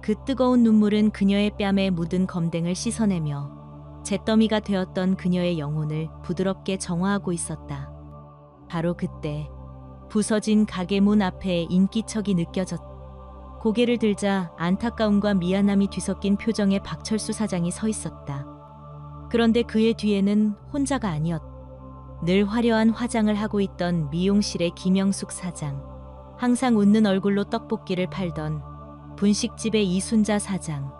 Speaker 1: 그 뜨거운 눈물은 그녀의 뺨에 묻은 검댕을 씻어내며 잿더미가 되었던 그녀의 영혼을 부드럽게 정화하고 있었다. 바로 그때 부서진 가게 문 앞에 인기척이 느껴졌다. 고개를 들자 안타까움과 미안함이 뒤섞인 표정의 박철수 사장이 서 있었다. 그런데 그의 뒤에는 혼자가 아니었다. 늘 화려한 화장을 하고 있던 미용실의 김영숙 사장, 항상 웃는 얼굴로 떡볶이를 팔던 분식집의 이순자 사장,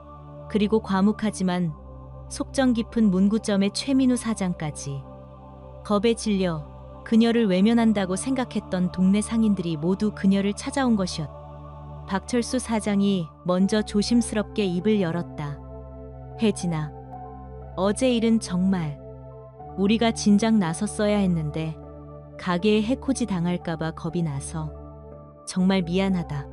Speaker 1: 그리고 과묵하지만 속정 깊은 문구점의 최민우 사장까지. 겁에 질려 그녀를 외면한다고 생각했던 동네 상인들이 모두 그녀를 찾아온 것이었다. 박철수 사장이 먼저 조심스럽게 입을 열었다. 혜진아, 어제 일은 정말 우리가 진작 나섰어야 했는데 가게에 해코지 당할까봐 겁이 나서 정말 미안하다.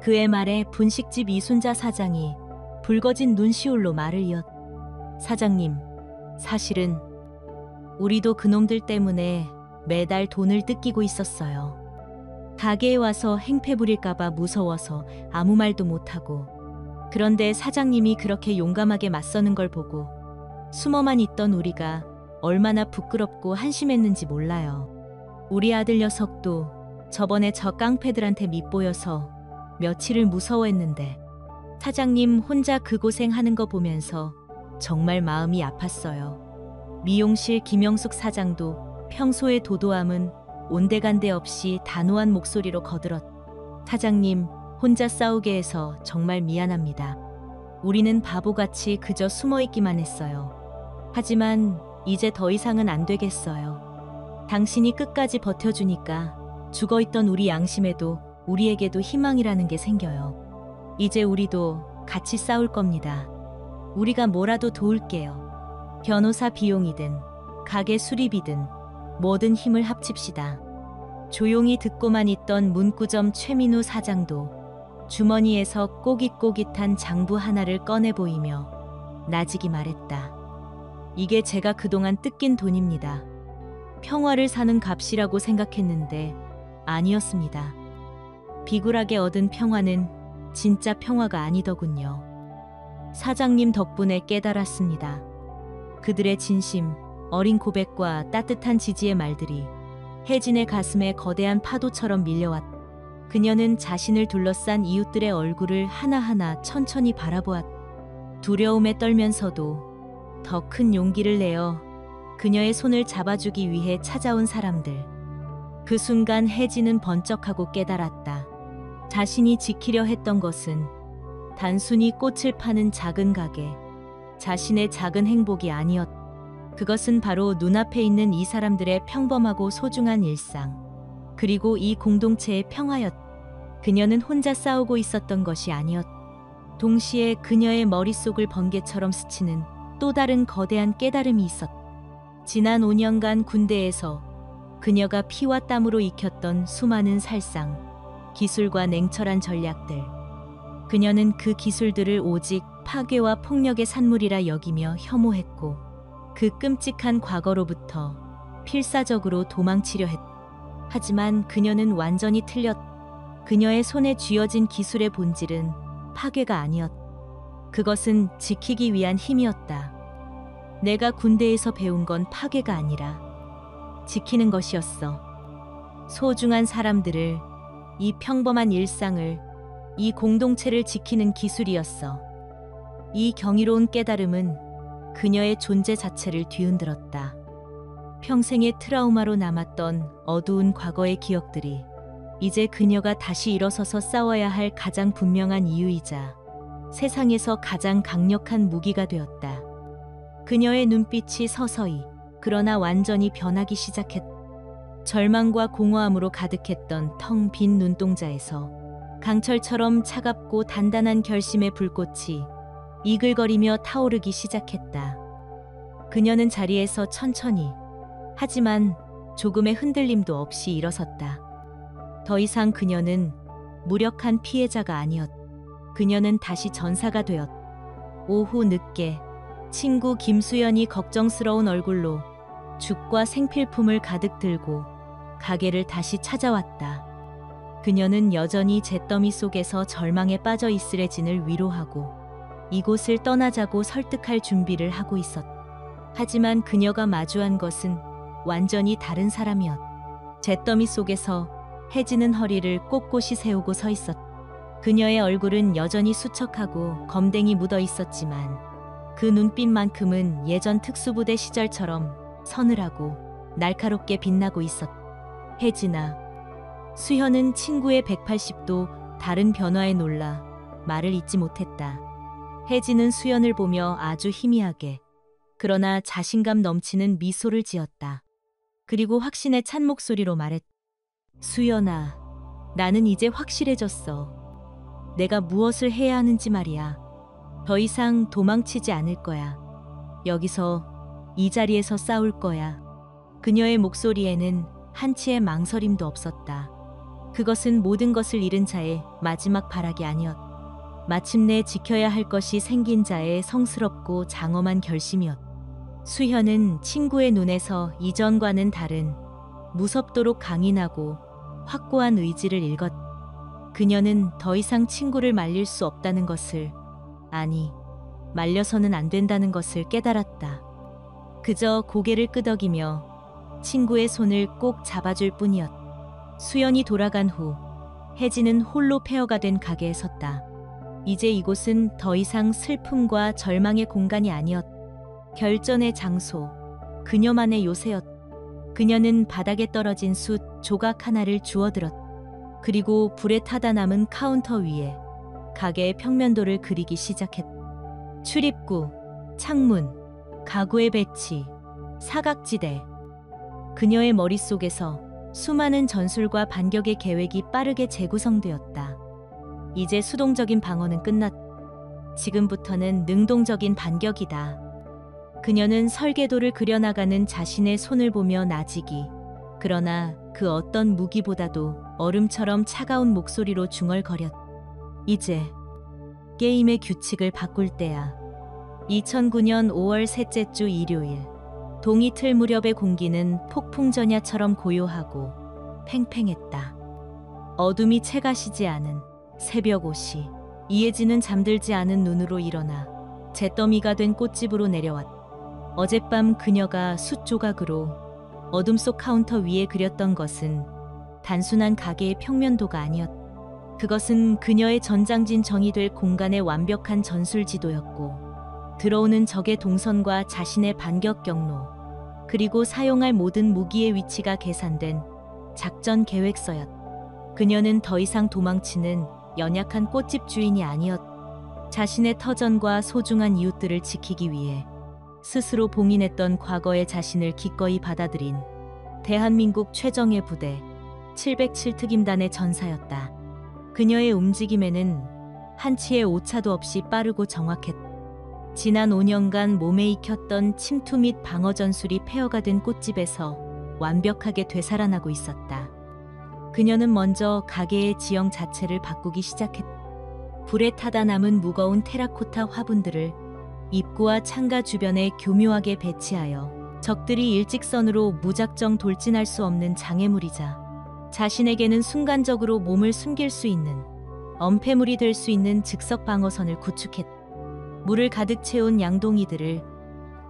Speaker 1: 그의 말에 분식집 이순자 사장이 붉어진 눈시울로 말을 이었다. 사장님, 사실은 우리도 그놈들 때문에 매달 돈을 뜯기고 있었어요. 가게에 와서 행패 부릴까봐 무서워서 아무 말도 못하고, 그런데 사장님이 그렇게 용감하게 맞서는 걸 보고 숨어만 있던 우리가 얼마나 부끄럽고 한심했는지 몰라요. 우리 아들 녀석도 저번에 저 깡패들한테 밉보여서 며칠을 무서워했는데 사장님 혼자 그 고생하는 거 보면서 정말 마음이 아팠어요. 미용실 김영숙 사장도 평소의 도도함은 온데간데 없이 단호한 목소리로 거들었. 사장님, 혼자 싸우게 해서 정말 미안합니다. 우리는 바보같이 그저 숨어있기만 했어요. 하지만 이제 더 이상은 안 되겠어요. 당신이 끝까지 버텨주니까 죽어있던 우리 양심에도 우리에게도 희망이라는 게 생겨요. 이제 우리도 같이 싸울 겁니다. 우리가 뭐라도 도울게요. 변호사 비용이든 가게 수리비든 뭐든 힘을 합칩시다. 조용히 듣고만 있던 문구점 최민우 사장도 주머니에서 꼬깃꼬깃한 장부 하나를 꺼내 보이며 나직이 말했다. 이게 제가 그동안 뜯긴 돈입니다. 평화를 사는 값이라고 생각했는데 아니었습니다. 비굴하게 얻은 평화는 진짜 평화가 아니더군요. 사장님 덕분에 깨달았습니다. 그들의 진심, 어린 고백과 따뜻한 지지의 말들이 혜진의 가슴에 거대한 파도처럼 밀려왔다. 그녀는 자신을 둘러싼 이웃들의 얼굴을 하나하나 천천히 바라보았다. 두려움에 떨면서도 더 큰 용기를 내어 그녀의 손을 잡아주기 위해 찾아온 사람들. 그 순간 혜진은 번쩍하고 깨달았다. 자신이 지키려 했던 것은 단순히 꽃을 파는 작은 가게, 자신의 작은 행복이 아니었다. 그것은 바로 눈앞에 있는 이 사람들의 평범하고 소중한 일상, 그리고 이 공동체의 평화였다. 그녀는 혼자 싸우고 있었던 것이 아니었다. 동시에 그녀의 머릿속을 번개처럼 스치는 또 다른 거대한 깨달음이 있었다. 지난 5년간 군대에서 그녀가 피와 땀으로 익혔던 수많은 살상, 기술과 냉철한 전략들. 그녀는 그 기술들을 오직 파괴와 폭력의 산물이라 여기며 혐오했고 그 끔찍한 과거로부터 필사적으로 도망치려 했다. 하지만 그녀는 완전히 틀렸다. 그녀의 손에 쥐어진 기술의 본질은 파괴가 아니었다. 그것은 지키기 위한 힘이었다. 내가 군대에서 배운 건 파괴가 아니라 지키는 것이었어. 소중한 사람들을, 이 평범한 일상을, 이 공동체를 지키는 기술이었어. 이 경이로운 깨달음은 그녀의 존재 자체를 뒤흔들었다. 평생의 트라우마로 남았던 어두운 과거의 기억들이 이제 그녀가 다시 일어서서 싸워야 할 가장 분명한 이유이자 세상에서 가장 강력한 무기가 되었다. 그녀의 눈빛이 서서히, 그러나 완전히 변하기 시작했다. 절망과 공허함으로 가득했던 텅 빈 눈동자에서 강철처럼 차갑고 단단한 결심의 불꽃이 이글거리며 타오르기 시작했다. 그녀는 자리에서 천천히, 하지만 조금의 흔들림도 없이 일어섰다. 더 이상 그녀는 무력한 피해자가 아니었다. 그녀는 다시 전사가 되었다. 오후 늦게 친구 김수연이 걱정스러운 얼굴로 죽과 생필품을 가득 들고 가게를 다시 찾아왔다. 그녀는 여전히 잿더미 속에서 절망에 빠져 있을 혜진을 위로하고 이곳을 떠나자고 설득할 준비를 하고 있었다. 하지만 그녀가 마주한 것은 완전히 다른 사람이었다. 잿더미 속에서 혜진은 허리를 꼿꼿이 세우고 서 있었다. 그녀의 얼굴은 여전히 수척하고 검댕이 묻어 있었지만 그 눈빛만큼은 예전 특수부대 시절처럼 서늘하고 날카롭게 빛나고 있었다. 혜진아. 수현은 친구의 180도 다른 변화에 놀라 말을 잇지 못했다. 혜진은 수연을 보며 아주 희미하게, 그러나 자신감 넘치는 미소를 지었다. 그리고 확신에 찬 목소리로 말했다. 수연아, 나는 이제 확실해졌어. 내가 무엇을 해야 하는지 말이야. 더 이상 도망치지 않을 거야. 여기서, 이 자리에서 싸울 거야. 그녀의 목소리에는 한치의 망설임도 없었다. 그것은 모든 것을 잃은 자의 마지막 발악이 아니었다. 마침내 지켜야 할 것이 생긴 자의 성스럽고 장엄한 결심이었다. 수현은 친구의 눈에서 이전과는 다른 무섭도록 강인하고 확고한 의지를 읽었다. 그녀는 더 이상 친구를 말릴 수 없다는 것을, 아니, 말려서는 안 된다는 것을 깨달았다. 그저 고개를 끄덕이며 친구의 손을 꼭 잡아줄 뿐이었다. 수연이 돌아간 후 혜진은 홀로 폐허가 된 가게에 섰다. 이제 이곳은 더 이상 슬픔과 절망의 공간이 아니었. 결전의 장소, 그녀만의 요새였. 그녀는 바닥에 떨어진 숯 조각 하나를 주워들었. 그리고 불에 타다 남은 카운터 위에 가게의 평면도를 그리기 시작했. 출입구, 창문, 가구의 배치, 사각지대. 그녀의 머릿속에서 수많은 전술과 반격의 계획이 빠르게 재구성되었다. 이제 수동적인 방어는 끝났. 지금부터는 능동적인 반격이다. 그녀는 설계도를 그려나가는 자신의 손을 보며 나지기. 그러나 그 어떤 무기보다도 얼음처럼 차가운 목소리로 중얼거렸. 이제 게임의 규칙을 바꿀 때야. 2009년 5월 셋째 주 일요일. 동이틀 무렵의 공기는 폭풍전야처럼 고요하고 팽팽했다. 어둠이 채가시지 않은 새벽 5시. 이혜진은 잠들지 않은 눈으로 일어나 잿더미가 된 꽃집으로 내려왔. 어젯밤 그녀가 숯 조각으로 어둠 속 카운터 위에 그렸던 것은 단순한 가게의 평면도가 아니었. 그것은 그녀의 전장진 정의될 공간의 완벽한 전술 지도였고, 들어오는 적의 동선과 자신의 반격 경로, 그리고 사용할 모든 무기의 위치가 계산된 작전 계획서였. 그녀는 더 이상 도망치는 연약한 꽃집 주인이 아니었. 자신의 터전과 소중한 이웃들을 지키기 위해 스스로 봉인했던 과거의 자신을 기꺼이 받아들인 대한민국 최정예 부대 707특임단의 전사였다. 그녀의 움직임에는 한치의 오차도 없이 빠르고 정확했다. 지난 5년간 몸에 익혔던 침투 및 방어 전술이 폐허가 된 꽃집에서 완벽하게 되살아나고 있었다. 그녀는 먼저 가게의 지형 자체를 바꾸기 시작했다. 불에 타다 남은 무거운 테라코타 화분들을 입구와 창가 주변에 교묘하게 배치하여 적들이 일직선으로 무작정 돌진할 수 없는 장애물이자 자신에게는 순간적으로 몸을 숨길 수 있는 엄폐물이 될 수 있는 즉석 방어선을 구축했다. 물을 가득 채운 양동이들을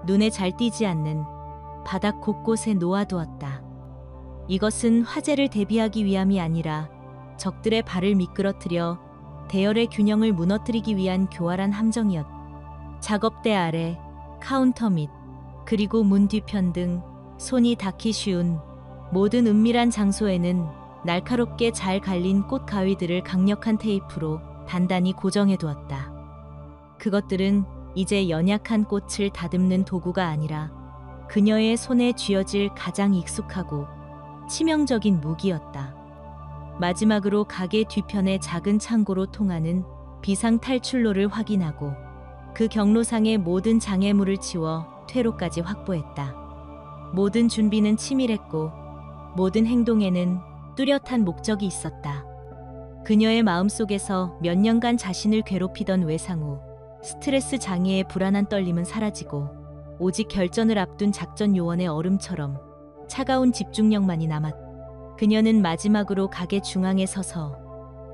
Speaker 1: 눈에 잘 띄지 않는 바닥 곳곳에 놓아두었다. 이것은 화재를 대비하기 위함이 아니라 적들의 발을 미끄러뜨려 대열의 균형을 무너뜨리기 위한 교활한 함정이었다. 작업대 아래, 카운터 밑, 그리고 문 뒤편 등 손이 닿기 쉬운 모든 은밀한 장소에는 날카롭게 잘 갈린 꽃 가위들을 강력한 테이프로 단단히 고정해 두었다. 그것들은 이제 연약한 꽃을 다듬는 도구가 아니라 그녀의 손에 쥐어질 가장 익숙하고 치명적인 무기였다. 마지막으로 가게 뒤편의 작은 창고로 통하는 비상 탈출로를 확인하고 그 경로상의 모든 장애물을 치워 퇴로까지 확보했다. 모든 준비는 치밀했고 모든 행동에는 뚜렷한 목적이 있었다. 그녀의 마음속에서 몇 년간 자신을 괴롭히던 외상후, 스트레스 장애의 불안한 떨림은 사라지고 오직 결전을 앞둔 작전 요원의 얼음처럼 차가운 집중력만이 남았다. 그녀는 마지막으로 가게 중앙에 서서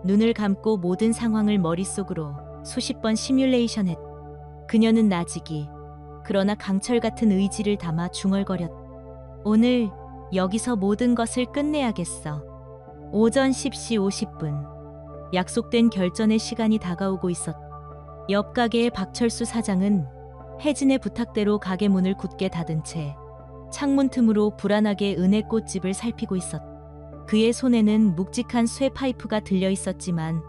Speaker 1: 눈을 감고 모든 상황을 머릿속으로 수십 번 시뮬레이션했다. 그녀는 나지기, 그러나 강철 같은 의지를 담아 중얼거렸다. 오늘 여기서 모든 것을 끝내야겠어. 오전 10시 50분. 약속된 결전의 시간이 다가오고 있었다. 옆 가게의 박철수 사장은 혜진의 부탁대로 가게 문을 굳게 닫은 채 창문 틈으로 불안하게 은혜꽃집을 살피고 있었다. 그의 손에는 묵직한 쇠 파이프가 들려 있었지만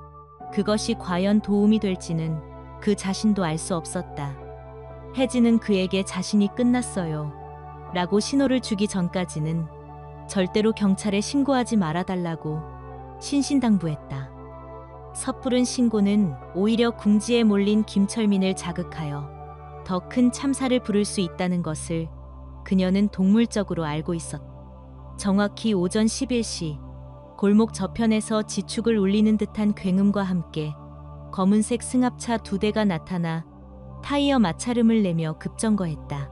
Speaker 1: 그것이 과연 도움이 될지는 그 자신도 알 수 없었다. 혜진은 그에게 자신이 끝났어요 라고 신호를 주기 전까지는 절대로 경찰에 신고하지 말아달라고 신신당부했다. 섣부른 신고는 오히려 궁지에 몰린 김철민을 자극하여 더 큰 참사를 부를 수 있다는 것을 그녀는 동물적으로 알고 있었다. 정확히 오전 11시 골목 저편에서 지축을 울리는 듯한 굉음과 함께 검은색 승합차 2대가 나타나 타이어 마찰음을 내며 급정거했다.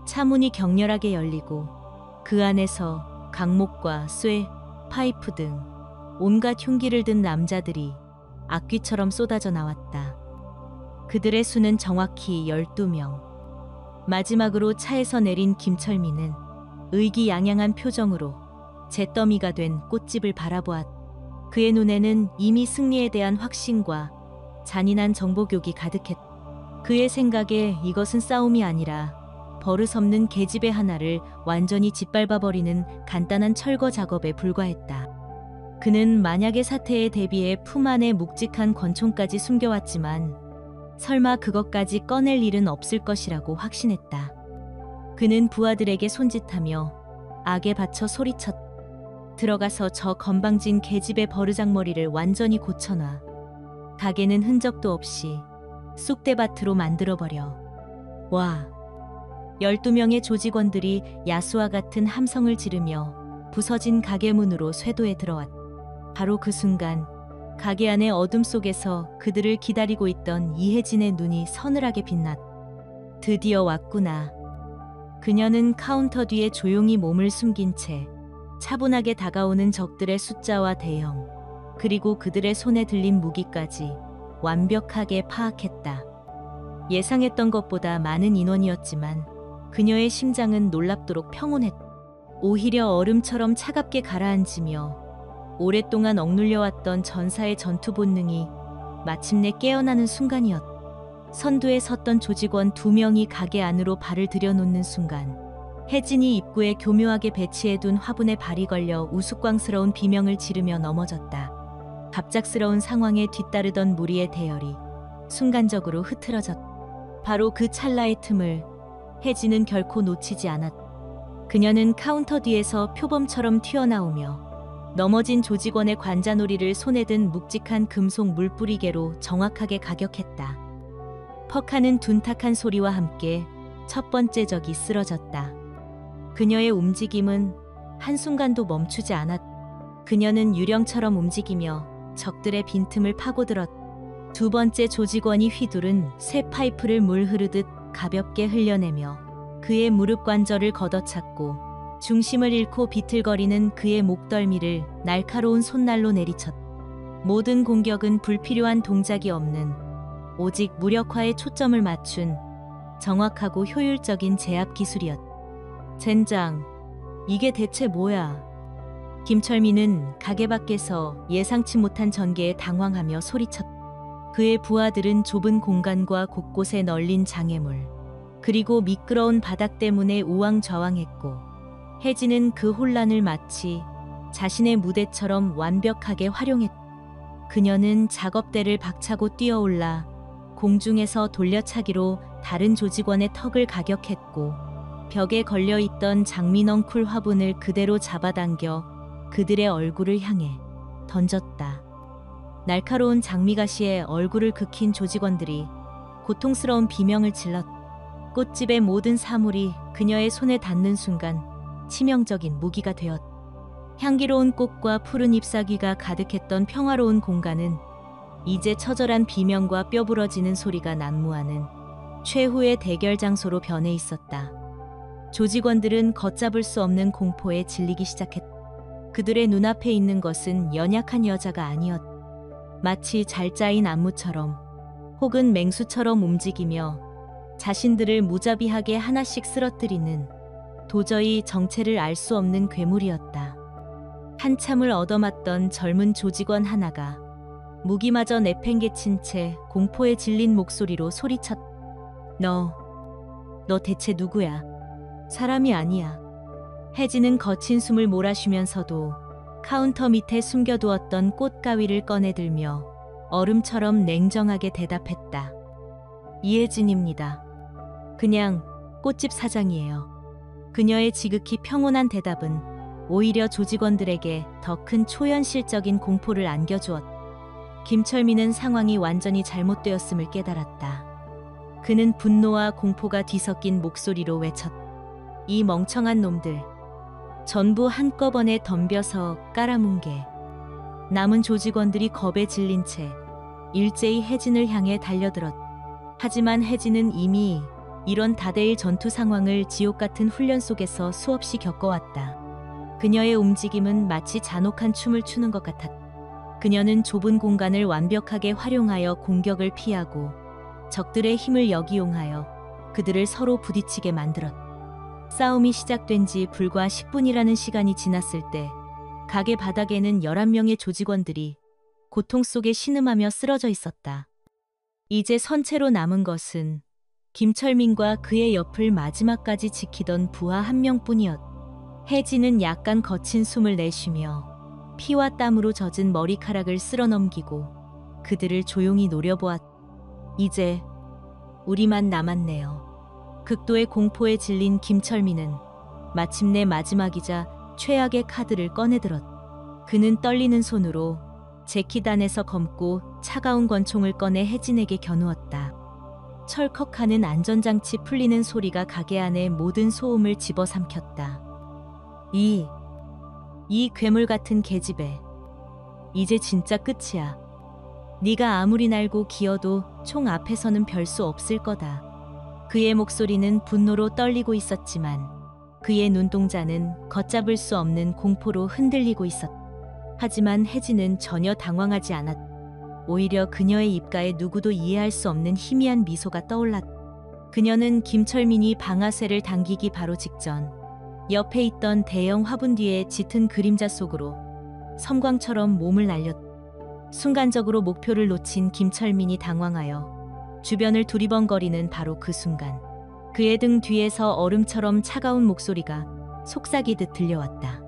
Speaker 1: 차문이 격렬하게 열리고 그 안에서 강목과 쇠, 파이프 등 온갖 흉기를 든 남자들이 악귀처럼 쏟아져 나왔다. 그들의 수는 정확히 12명. 마지막으로 차에서 내린 김철민은 의기양양한 표정으로 잿더미가 된 꽃집을 바라보았다. 그의 눈에는 이미 승리에 대한 확신과 잔인한 정보욕이 가득했다. 그의 생각에 이것은 싸움이 아니라 버릇없는 계집애 하나를 완전히 짓밟아버리는 간단한 철거 작업에 불과했다. 그는 만약의 사태에 대비해 품 안에 묵직한 권총까지 숨겨왔지만 설마 그것까지 꺼낼 일은 없을 것이라고 확신했다. 그는 부하들에게 손짓하며 악에 받쳐 소리쳤다. 들어가서 저 건방진 계집의 버르장머리를 완전히 고쳐놔. 가게는 흔적도 없이 쑥대밭으로 만들어버려. 와. 12명의 조직원들이 야수와 같은 함성을 지르며 부서진 가게 문으로 쇄도에 들어왔다. 바로 그 순간 가게 안의 어둠 속에서 그들을 기다리고 있던 이혜진의 눈이 서늘하게 빛났다. 드디어 왔구나. 그녀는 카운터 뒤에 조용히 몸을 숨긴 채 차분하게 다가오는 적들의 숫자와 대형, 그리고 그들의 손에 들린 무기까지 완벽하게 파악했다. 예상했던 것보다 많은 인원이었지만 그녀의 심장은 놀랍도록 평온했다. 오히려 얼음처럼 차갑게 가라앉으며 오랫동안 억눌려왔던 전사의 전투 본능이 마침내 깨어나는 순간이었다. 선두에 섰던 조직원 2명이 가게 안으로 발을 들여놓는 순간 혜진이 입구에 교묘하게 배치해둔 화분에 발이 걸려 우스꽝스러운 비명을 지르며 넘어졌다. 갑작스러운 상황에 뒤따르던 무리의 대열이 순간적으로 흐트러졌다. 바로 그 찰나의 틈을 혜진은 결코 놓치지 않았다. 그녀는 카운터 뒤에서 표범처럼 튀어나오며 넘어진 조직원의 관자놀이를 손에 든 묵직한 금속 물뿌리개로 정확하게 가격했다. 퍽하는 둔탁한 소리와 함께 첫 번째 적이 쓰러졌다. 그녀의 움직임은 한순간도 멈추지 않았다. 그녀는 유령처럼 움직이며 적들의 빈틈을 파고들었다. 두 번째 조직원이 휘두른 쇠 파이프를 물 흐르듯 가볍게 흘려내며 그의 무릎 관절을 걷어찼고 중심을 잃고 비틀거리는 그의 목덜미를 날카로운 손날로 내리쳤다. 모든 공격은 불필요한 동작이 없는 오직 무력화에 초점을 맞춘 정확하고 효율적인 제압 기술이었다. 젠장, 이게 대체 뭐야? 김철민은 가게 밖에서 예상치 못한 전개에 당황하며 소리쳤다. 그의 부하들은 좁은 공간과 곳곳에 널린 장애물, 그리고 미끄러운 바닥 때문에 우왕좌왕했고 혜진은 그 혼란을 마치 자신의 무대처럼 완벽하게 활용했다. 그녀는 작업대를 박차고 뛰어올라 공중에서 돌려차기로 다른 조직원의 턱을 가격했고 벽에 걸려있던 장민넝쿨 화분을 그대로 잡아당겨 그들의 얼굴을 향해 던졌다. 날카로운 장미가시에 얼굴을 긁힌 조직원들이 고통스러운 비명을 질렀다. 꽃집의 모든 사물이 그녀의 손에 닿는 순간 치명적인 무기가 되었다. 향기로운 꽃과 푸른 잎사귀가 가득했던 평화로운 공간은 이제 처절한 비명과 뼈 부러지는 소리가 난무하는 최후의 대결 장소로 변해 있었다. 조직원들은 걷잡을 수 없는 공포에 질리기 시작했다. 그들의 눈앞에 있는 것은 연약한 여자가 아니었다. 마치 잘 짜인 안무처럼 혹은 맹수처럼 움직이며 자신들을 무자비하게 하나씩 쓰러뜨리는 도저히 정체를 알 수 없는 괴물이었다. 한참을 얻어맞던 젊은 조직원 하나가 무기마저 내팽개친 채 공포에 질린 목소리로 소리쳤다. 너 대체 누구야? 사람이 아니야. 혜진은 거친 숨을 몰아쉬면서도 카운터 밑에 숨겨두었던 꽃가위를 꺼내들며 얼음처럼 냉정하게 대답했다. 이혜진입니다. 그냥 꽃집 사장이에요. 그녀의 지극히 평온한 대답은 오히려 조직원들에게 더 큰 초현실적인 공포를 안겨주었다. 김철민은 상황이 완전히 잘못되었음을 깨달았다. 그는 분노와 공포가 뒤섞인 목소리로 외쳤다. 이 멍청한 놈들. 전부 한꺼번에 덤벼서 깔아뭉개. 남은 조직원들이 겁에 질린 채 일제히 혜진을 향해 달려들었다. 하지만 혜진은 이미 이런 다대일 전투 상황을 지옥 같은 훈련 속에서 수없이 겪어왔다. 그녀의 움직임은 마치 잔혹한 춤을 추는 것 같았다. 그녀는 좁은 공간을 완벽하게 활용하여 공격을 피하고 적들의 힘을 역이용하여 그들을 서로 부딪히게 만들었다. 싸움이 시작된 지 불과 10분이라는 시간이 지났을 때 가게 바닥에는 11명의 조직원들이 고통 속에 신음하며 쓰러져 있었다. 이제 선체로 남은 것은 김철민과 그의 옆을 마지막까지 지키던 부하 한 명뿐이었다. 혜진은 약간 거친 숨을 내쉬며 피와 땀으로 젖은 머리카락을 쓸어넘기고 그들을 조용히 노려보았다. 이제 우리만 남았네요. 극도의 공포에 질린 김철민은 마침내 마지막이자 최악의 카드를 꺼내들었다. 그는 떨리는 손으로 재킷 안에서 검고 차가운 권총을 꺼내 혜진에게 겨누었다. 철컥하는 안전장치 풀리는 소리가 가게 안의 모든 소음을 집어삼켰다. 이 괴물 같은 계집애. 이제 진짜 끝이야. 네가 아무리 날고 기어도 총 앞에서는 별 수 없을 거다. 그의 목소리는 분노로 떨리고 있었지만 그의 눈동자는 걷잡을 수 없는 공포로 흔들리고 있었다. 하지만 혜진은 전혀 당황하지 않았다. 오히려 그녀의 입가에 누구도 이해할 수 없는 희미한 미소가 떠올랐다. 그녀는 김철민이 방아쇠를 당기기 바로 직전 옆에 있던 대형 화분 뒤에 짙은 그림자 속으로 섬광처럼 몸을 날렸다. 순간적으로 목표를 놓친 김철민이 당황하여 주변을 두리번거리는 바로 그 순간 그의 등 뒤에서 얼음처럼 차가운 목소리가 속삭이듯 들려왔다.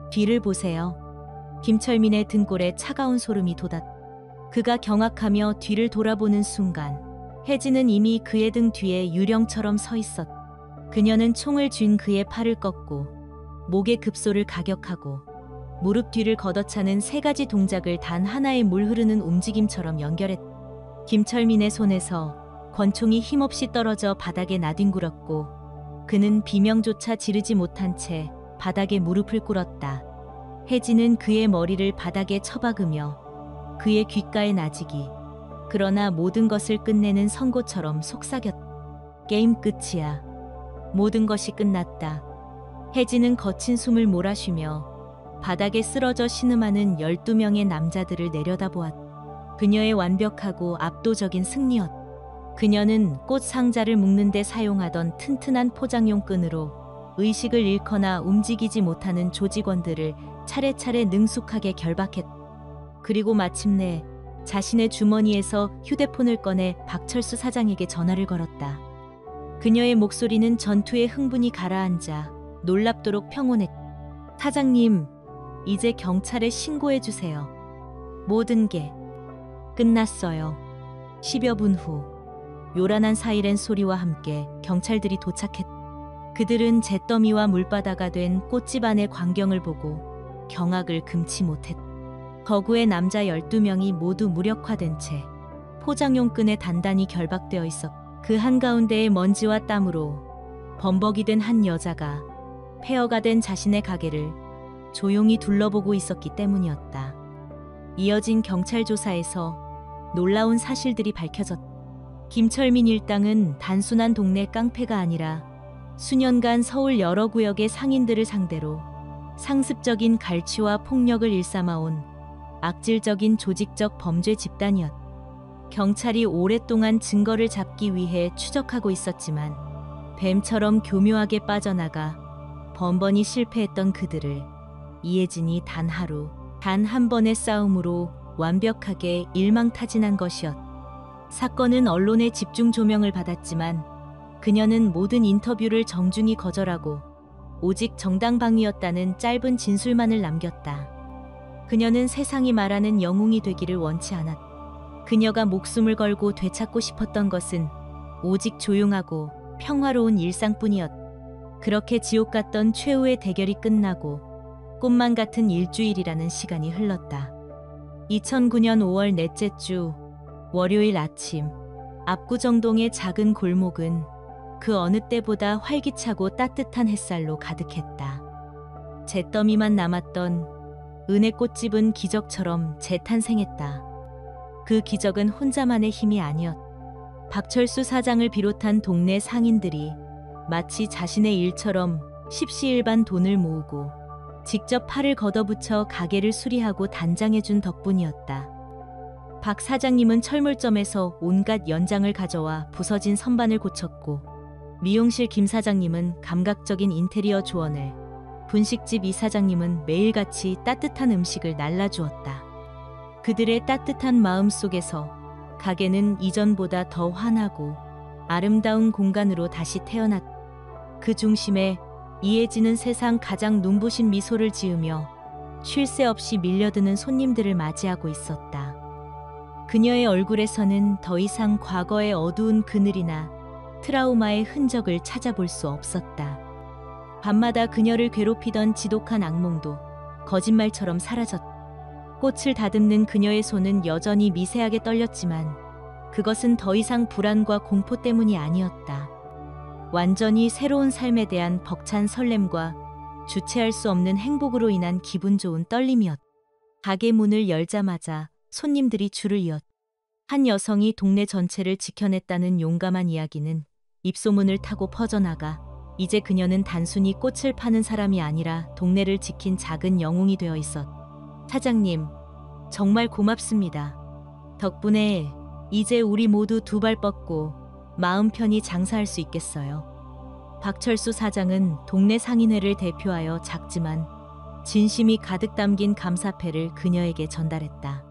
Speaker 1: 뒤를 보세요. 김철민의 등골에 차가운 소름이 돋았다. 그가 경악하며 뒤를 돌아보는 순간 혜진은 이미 그의 등 뒤에 유령처럼 서 있었다. 그녀는 총을 쥔 그의 팔을 꺾고 목의 급소를 가격하고 무릎 뒤를 걷어차는 세 가지 동작을 단 하나의 물 흐르는 움직임처럼 연결했다. 김철민의 손에서 권총이 힘없이 떨어져 바닥에 나뒹굴었고 그는 비명조차 지르지 못한 채 바닥에 무릎을 꿇었다. 혜진은 그의 머리를 바닥에 처박으며 그의 귓가에 나지기 그러나 모든 것을 끝내는 선고처럼 속삭였다. 게임 끝이야. 모든 것이 끝났다. 혜진은 거친 숨을 몰아쉬며 바닥에 쓰러져 신음하는 12명의 남자들을 내려다보았다. 그녀의 완벽하고 압도적인 승리였다. 그녀는 꽃 상자를 묶는 데 사용하던 튼튼한 포장용 끈으로 의식을 잃거나 움직이지 못하는 조직원들을 차례차례 능숙하게 결박했다. 그리고 마침내 자신의 주머니에서 휴대폰을 꺼내 박철수 사장에게 전화를 걸었다. 그녀의 목소리는 전투의 흥분이 가라앉아 놀랍도록 평온했다. 사장님, 이제 경찰에 신고해 주세요. 모든 게 끝났어요. 10여 분 후 요란한 사이렌 소리와 함께 경찰들이 도착했다. 그들은 잿더미와 물바다가 된 꽃집 안의 광경을 보고 경악을 금치 못했다. 거구의 남자 12명이 모두 무력화된 채 포장용 끈에 단단히 결박되어 있었다. 그 한가운데의 먼지와 땀으로 범벅이 된 한 여자가 폐허가 된 자신의 가게를 조용히 둘러보고 있었기 때문이었다. 이어진 경찰 조사에서 놀라운 사실들이 밝혀졌다. 김철민 일당은 단순한 동네 깡패가 아니라 수년간 서울 여러 구역의 상인들을 상대로 상습적인 갈취와 폭력을 일삼아온 악질적인 조직적 범죄 집단이었다. 경찰이 오랫동안 증거를 잡기 위해 추적하고 있었지만 뱀처럼 교묘하게 빠져나가 번번이 실패했던 그들을 이혜진이 단 하루, 단 한 번의 싸움으로 완벽하게 일망타진한 것이었다. 사건은 언론의 집중 조명을 받았지만 그녀는 모든 인터뷰를 정중히 거절하고 오직 정당방위였다는 짧은 진술만을 남겼다. 그녀는 세상이 말하는 영웅이 되기를 원치 않았다. 그녀가 목숨을 걸고 되찾고 싶었던 것은 오직 조용하고 평화로운 일상뿐이었다. 그렇게 지옥 같던 최후의 대결이 끝나고 꿈만 같은 일주일이라는 시간이 흘렀다. 2009년 5월 넷째 주 월요일 아침 압구정동의 작은 골목은 그 어느 때보다 활기차고 따뜻한 햇살로 가득했다. 잿더미만 남았던 은혜꽃집은 기적처럼 재탄생했다. 그 기적은 혼자만의 힘이 아니었다. 박철수 사장을 비롯한 동네 상인들이 마치 자신의 일처럼 십시일반 돈을 모으고 직접 팔을 걷어붙여 가게를 수리하고 단장해준 덕분이었다. 박 사장님은 철물점에서 온갖 연장을 가져와 부서진 선반을 고쳤고 미용실 김 사장님은 감각적인 인테리어 조언을 분식집 이사장님은 매일같이 따뜻한 음식을 날라주었다. 그들의 따뜻한 마음 속에서 가게는 이전보다 더 환하고 아름다운 공간으로 다시 태어났다. 그 중심에 이혜진은 세상 가장 눈부신 미소를 지으며 쉴 새 없이 밀려드는 손님들을 맞이하고 있었다. 그녀의 얼굴에서는 더 이상 과거의 어두운 그늘이나 트라우마의 흔적을 찾아볼 수 없었다. 밤마다 그녀를 괴롭히던 지독한 악몽도 거짓말처럼 사라졌다. 꽃을 다듬는 그녀의 손은 여전히 미세하게 떨렸지만 그것은 더 이상 불안과 공포 때문이 아니었다. 완전히 새로운 삶에 대한 벅찬 설렘과 주체할 수 없는 행복으로 인한 기분 좋은 떨림이었다. 가게 문을 열자마자 손님들이 줄을 이었다. 한 여성이 동네 전체를 지켜냈다는 용감한 이야기는 입소문을 타고 퍼져나가 이제 그녀는 단순히 꽃을 파는 사람이 아니라 동네를 지킨 작은 영웅이 되어 있었다. 사장님, 정말 고맙습니다. 덕분에 이제 우리 모두 두 발 뻗고 마음 편히 장사할 수 있겠어요. 박철수 사장은 동네 상인회를 대표하여 작지만 진심이 가득 담긴 감사패를 그녀에게 전달했다.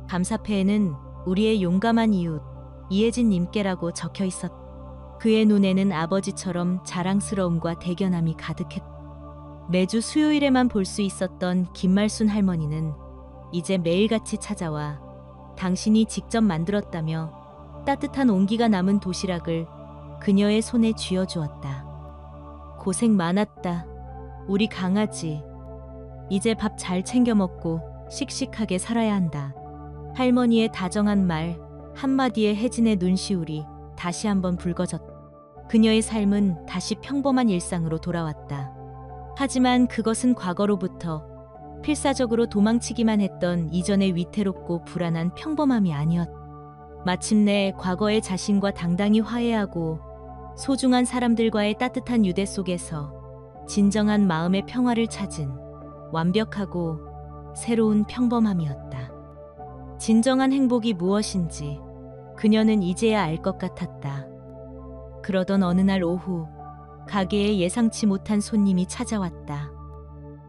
Speaker 1: 감사패에는 우리의 용감한 이웃 이혜진 님께라고 적혀 있었다. 그의 눈에는 아버지처럼 자랑스러움과 대견함이 가득했다. 매주 수요일에만 볼 수 있었던 김말순 할머니는 이제 매일같이 찾아와 당신이 직접 만들었다며 따뜻한 온기가 남은 도시락을 그녀의 손에 쥐어주었다. 고생 많았다. 우리 강아지. 이제 밥 잘 챙겨 먹고 씩씩하게 살아야 한다. 할머니의 다정한 말 한마디에 혜진의 눈시울이 다시 한번 붉어졌다. 그녀의 삶은 다시 평범한 일상으로 돌아왔다. 하지만 그것은 과거로부터 필사적으로 도망치기만 했던 이전의 위태롭고 불안한 평범함이 아니었다. 마침내 과거의 자신과 당당히 화해하고 소중한 사람들과의 따뜻한 유대 속에서 진정한 마음의 평화를 찾은 완벽하고 새로운 평범함이었다. 진정한 행복이 무엇인지 그녀는 이제야 알 것 같았다. 그러던 어느 날 오후 가게에 예상치 못한 손님이 찾아왔다.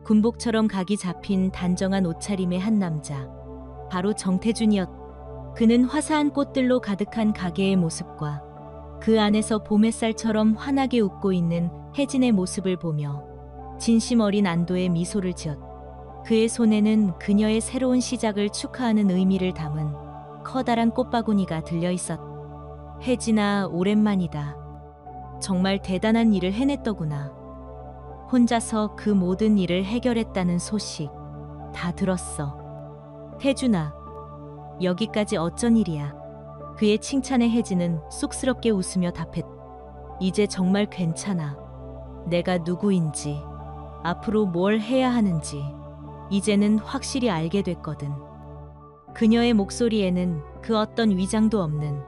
Speaker 1: 군복처럼 각이 잡힌 단정한 옷차림의 한 남자. 바로 정태준이었다. 그는 화사한 꽃들로 가득한 가게의 모습과 그 안에서 봄 햇살처럼 환하게 웃고 있는 혜진의 모습을 보며 진심 어린 안도의 미소를 지었다. 그의 손에는 그녀의 새로운 시작을 축하하는 의미를 담은 커다란 꽃바구니가 들려 있었다. 혜진아, 오랜만이다. 정말 대단한 일을 해냈더구나. 혼자서 그 모든 일을 해결했다는 소식 다 들었어. 태준아, 여기까지 어쩐 일이야. 그의 칭찬에 혜진은 쑥스럽게 웃으며 답했다. 이제 정말 괜찮아. 내가 누구인지, 앞으로 뭘 해야 하는지 이제는 확실히 알게 됐거든. 그녀의 목소리에는 그 어떤 위장도 없는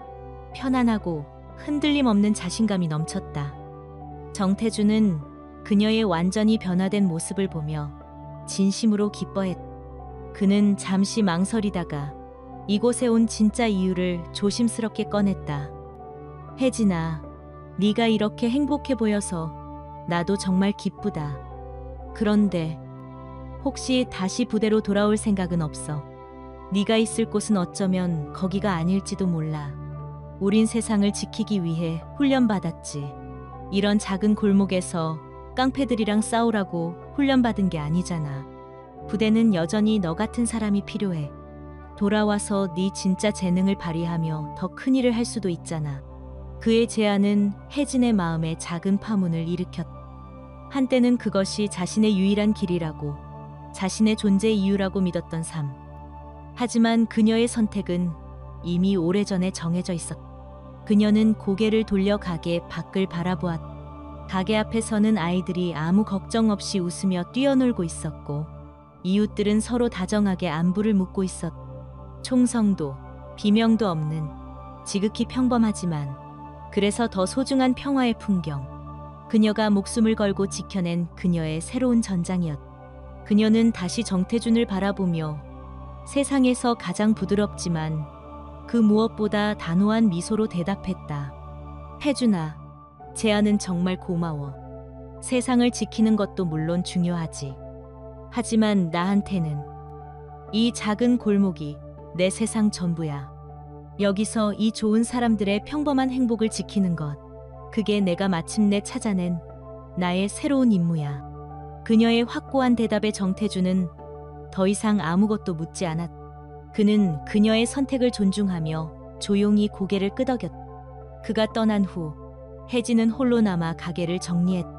Speaker 1: 편안하고 흔들림 없는 자신감이 넘쳤다. 정태준은 그녀의 완전히 변화된 모습을 보며 진심으로 기뻐했다. 그는 잠시 망설이다가 이곳에 온 진짜 이유를 조심스럽게 꺼냈다. 혜진아, 네가 이렇게 행복해 보여서 나도 정말 기쁘다. 그런데 혹시 다시 부대로 돌아올 생각은 없어? 네가 있을 곳은 어쩌면 거기가 아닐지도 몰라. 우린 세상을 지키기 위해 훈련받았지. 이런 작은 골목에서 깡패들이랑 싸우라고 훈련받은 게 아니잖아. 부대는 여전히 너 같은 사람이 필요해. 돌아와서 네 진짜 재능을 발휘하며 더 큰 일을 할 수도 있잖아. 그의 제안은 혜진의 마음에 작은 파문을 일으켰다. 한때는 그것이 자신의 유일한 길이라고, 자신의 존재 이유라고 믿었던 삶. 하지만 그녀의 선택은 이미 오래전에 정해져 있었다. 그녀는 고개를 돌려 가게 밖을 바라보았다. 가게 앞에 서는 아이들이 아무 걱정 없이 웃으며 뛰어놀고 있었고, 이웃들은 서로 다정하게 안부를 묻고 있었다. 총성도 비명도 없는 지극히 평범하지만 그래서 더 소중한 평화의 풍경. 그녀가 목숨을 걸고 지켜낸 그녀의 새로운 전장이었다. 그녀는 다시 정태준을 바라보며 세상에서 가장 부드럽지만 그 무엇보다 단호한 미소로 대답했다. 혜준아, 제안은 정말 고마워. 세상을 지키는 것도 물론 중요하지. 하지만 나한테는 이 작은 골목이 내 세상 전부야. 여기서 이 좋은 사람들의 평범한 행복을 지키는 것, 그게 내가 마침내 찾아낸 나의 새로운 임무야. 그녀의 확고한 대답에 정태주는 더 이상 아무것도 묻지 않았다. 그는 그녀의 선택을 존중하며 조용히 고개를 끄덕였다. 그가 떠난 후 혜진은 홀로 남아 가게를 정리했다.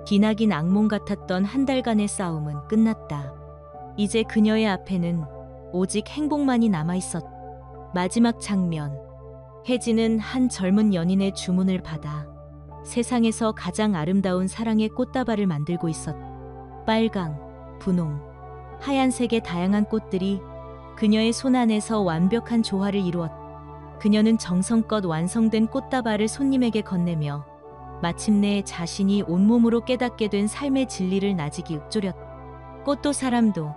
Speaker 1: 기나긴 악몽 같았던 한 달간의 싸움은 끝났다. 이제 그녀의 앞에는 오직 행복만이 남아있었다. 마지막 장면. 혜진은 한 젊은 연인의 주문을 받아 세상에서 가장 아름다운 사랑의 꽃다발을 만들고 있었다. 빨강, 분홍, 하얀색의 다양한 꽃들이 그녀의 손 안에서 완벽한 조화를 이루었다. 그녀는 정성껏 완성된 꽃다발을 손님에게 건네며 마침내 자신이 온몸으로 깨닫게 된 삶의 진리를 나직이 읊조렸다. 꽃도 사람도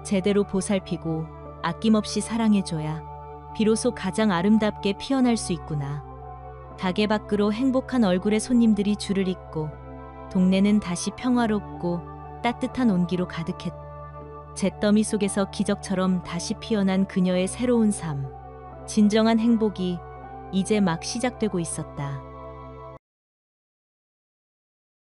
Speaker 1: 제대로 보살피고 아낌없이 사랑해줘야 비로소 가장 아름답게 피어날 수 있구나. 가게 밖으로 행복한 얼굴의 손님들이 줄을 잇고 동네는 다시 평화롭고 따뜻한 온기로 가득했다. 잿더미 속에서 기적처럼 다시 피어난 그녀의 새로운 삶. 진정한 행복이 이제 막 시작되고 있었다.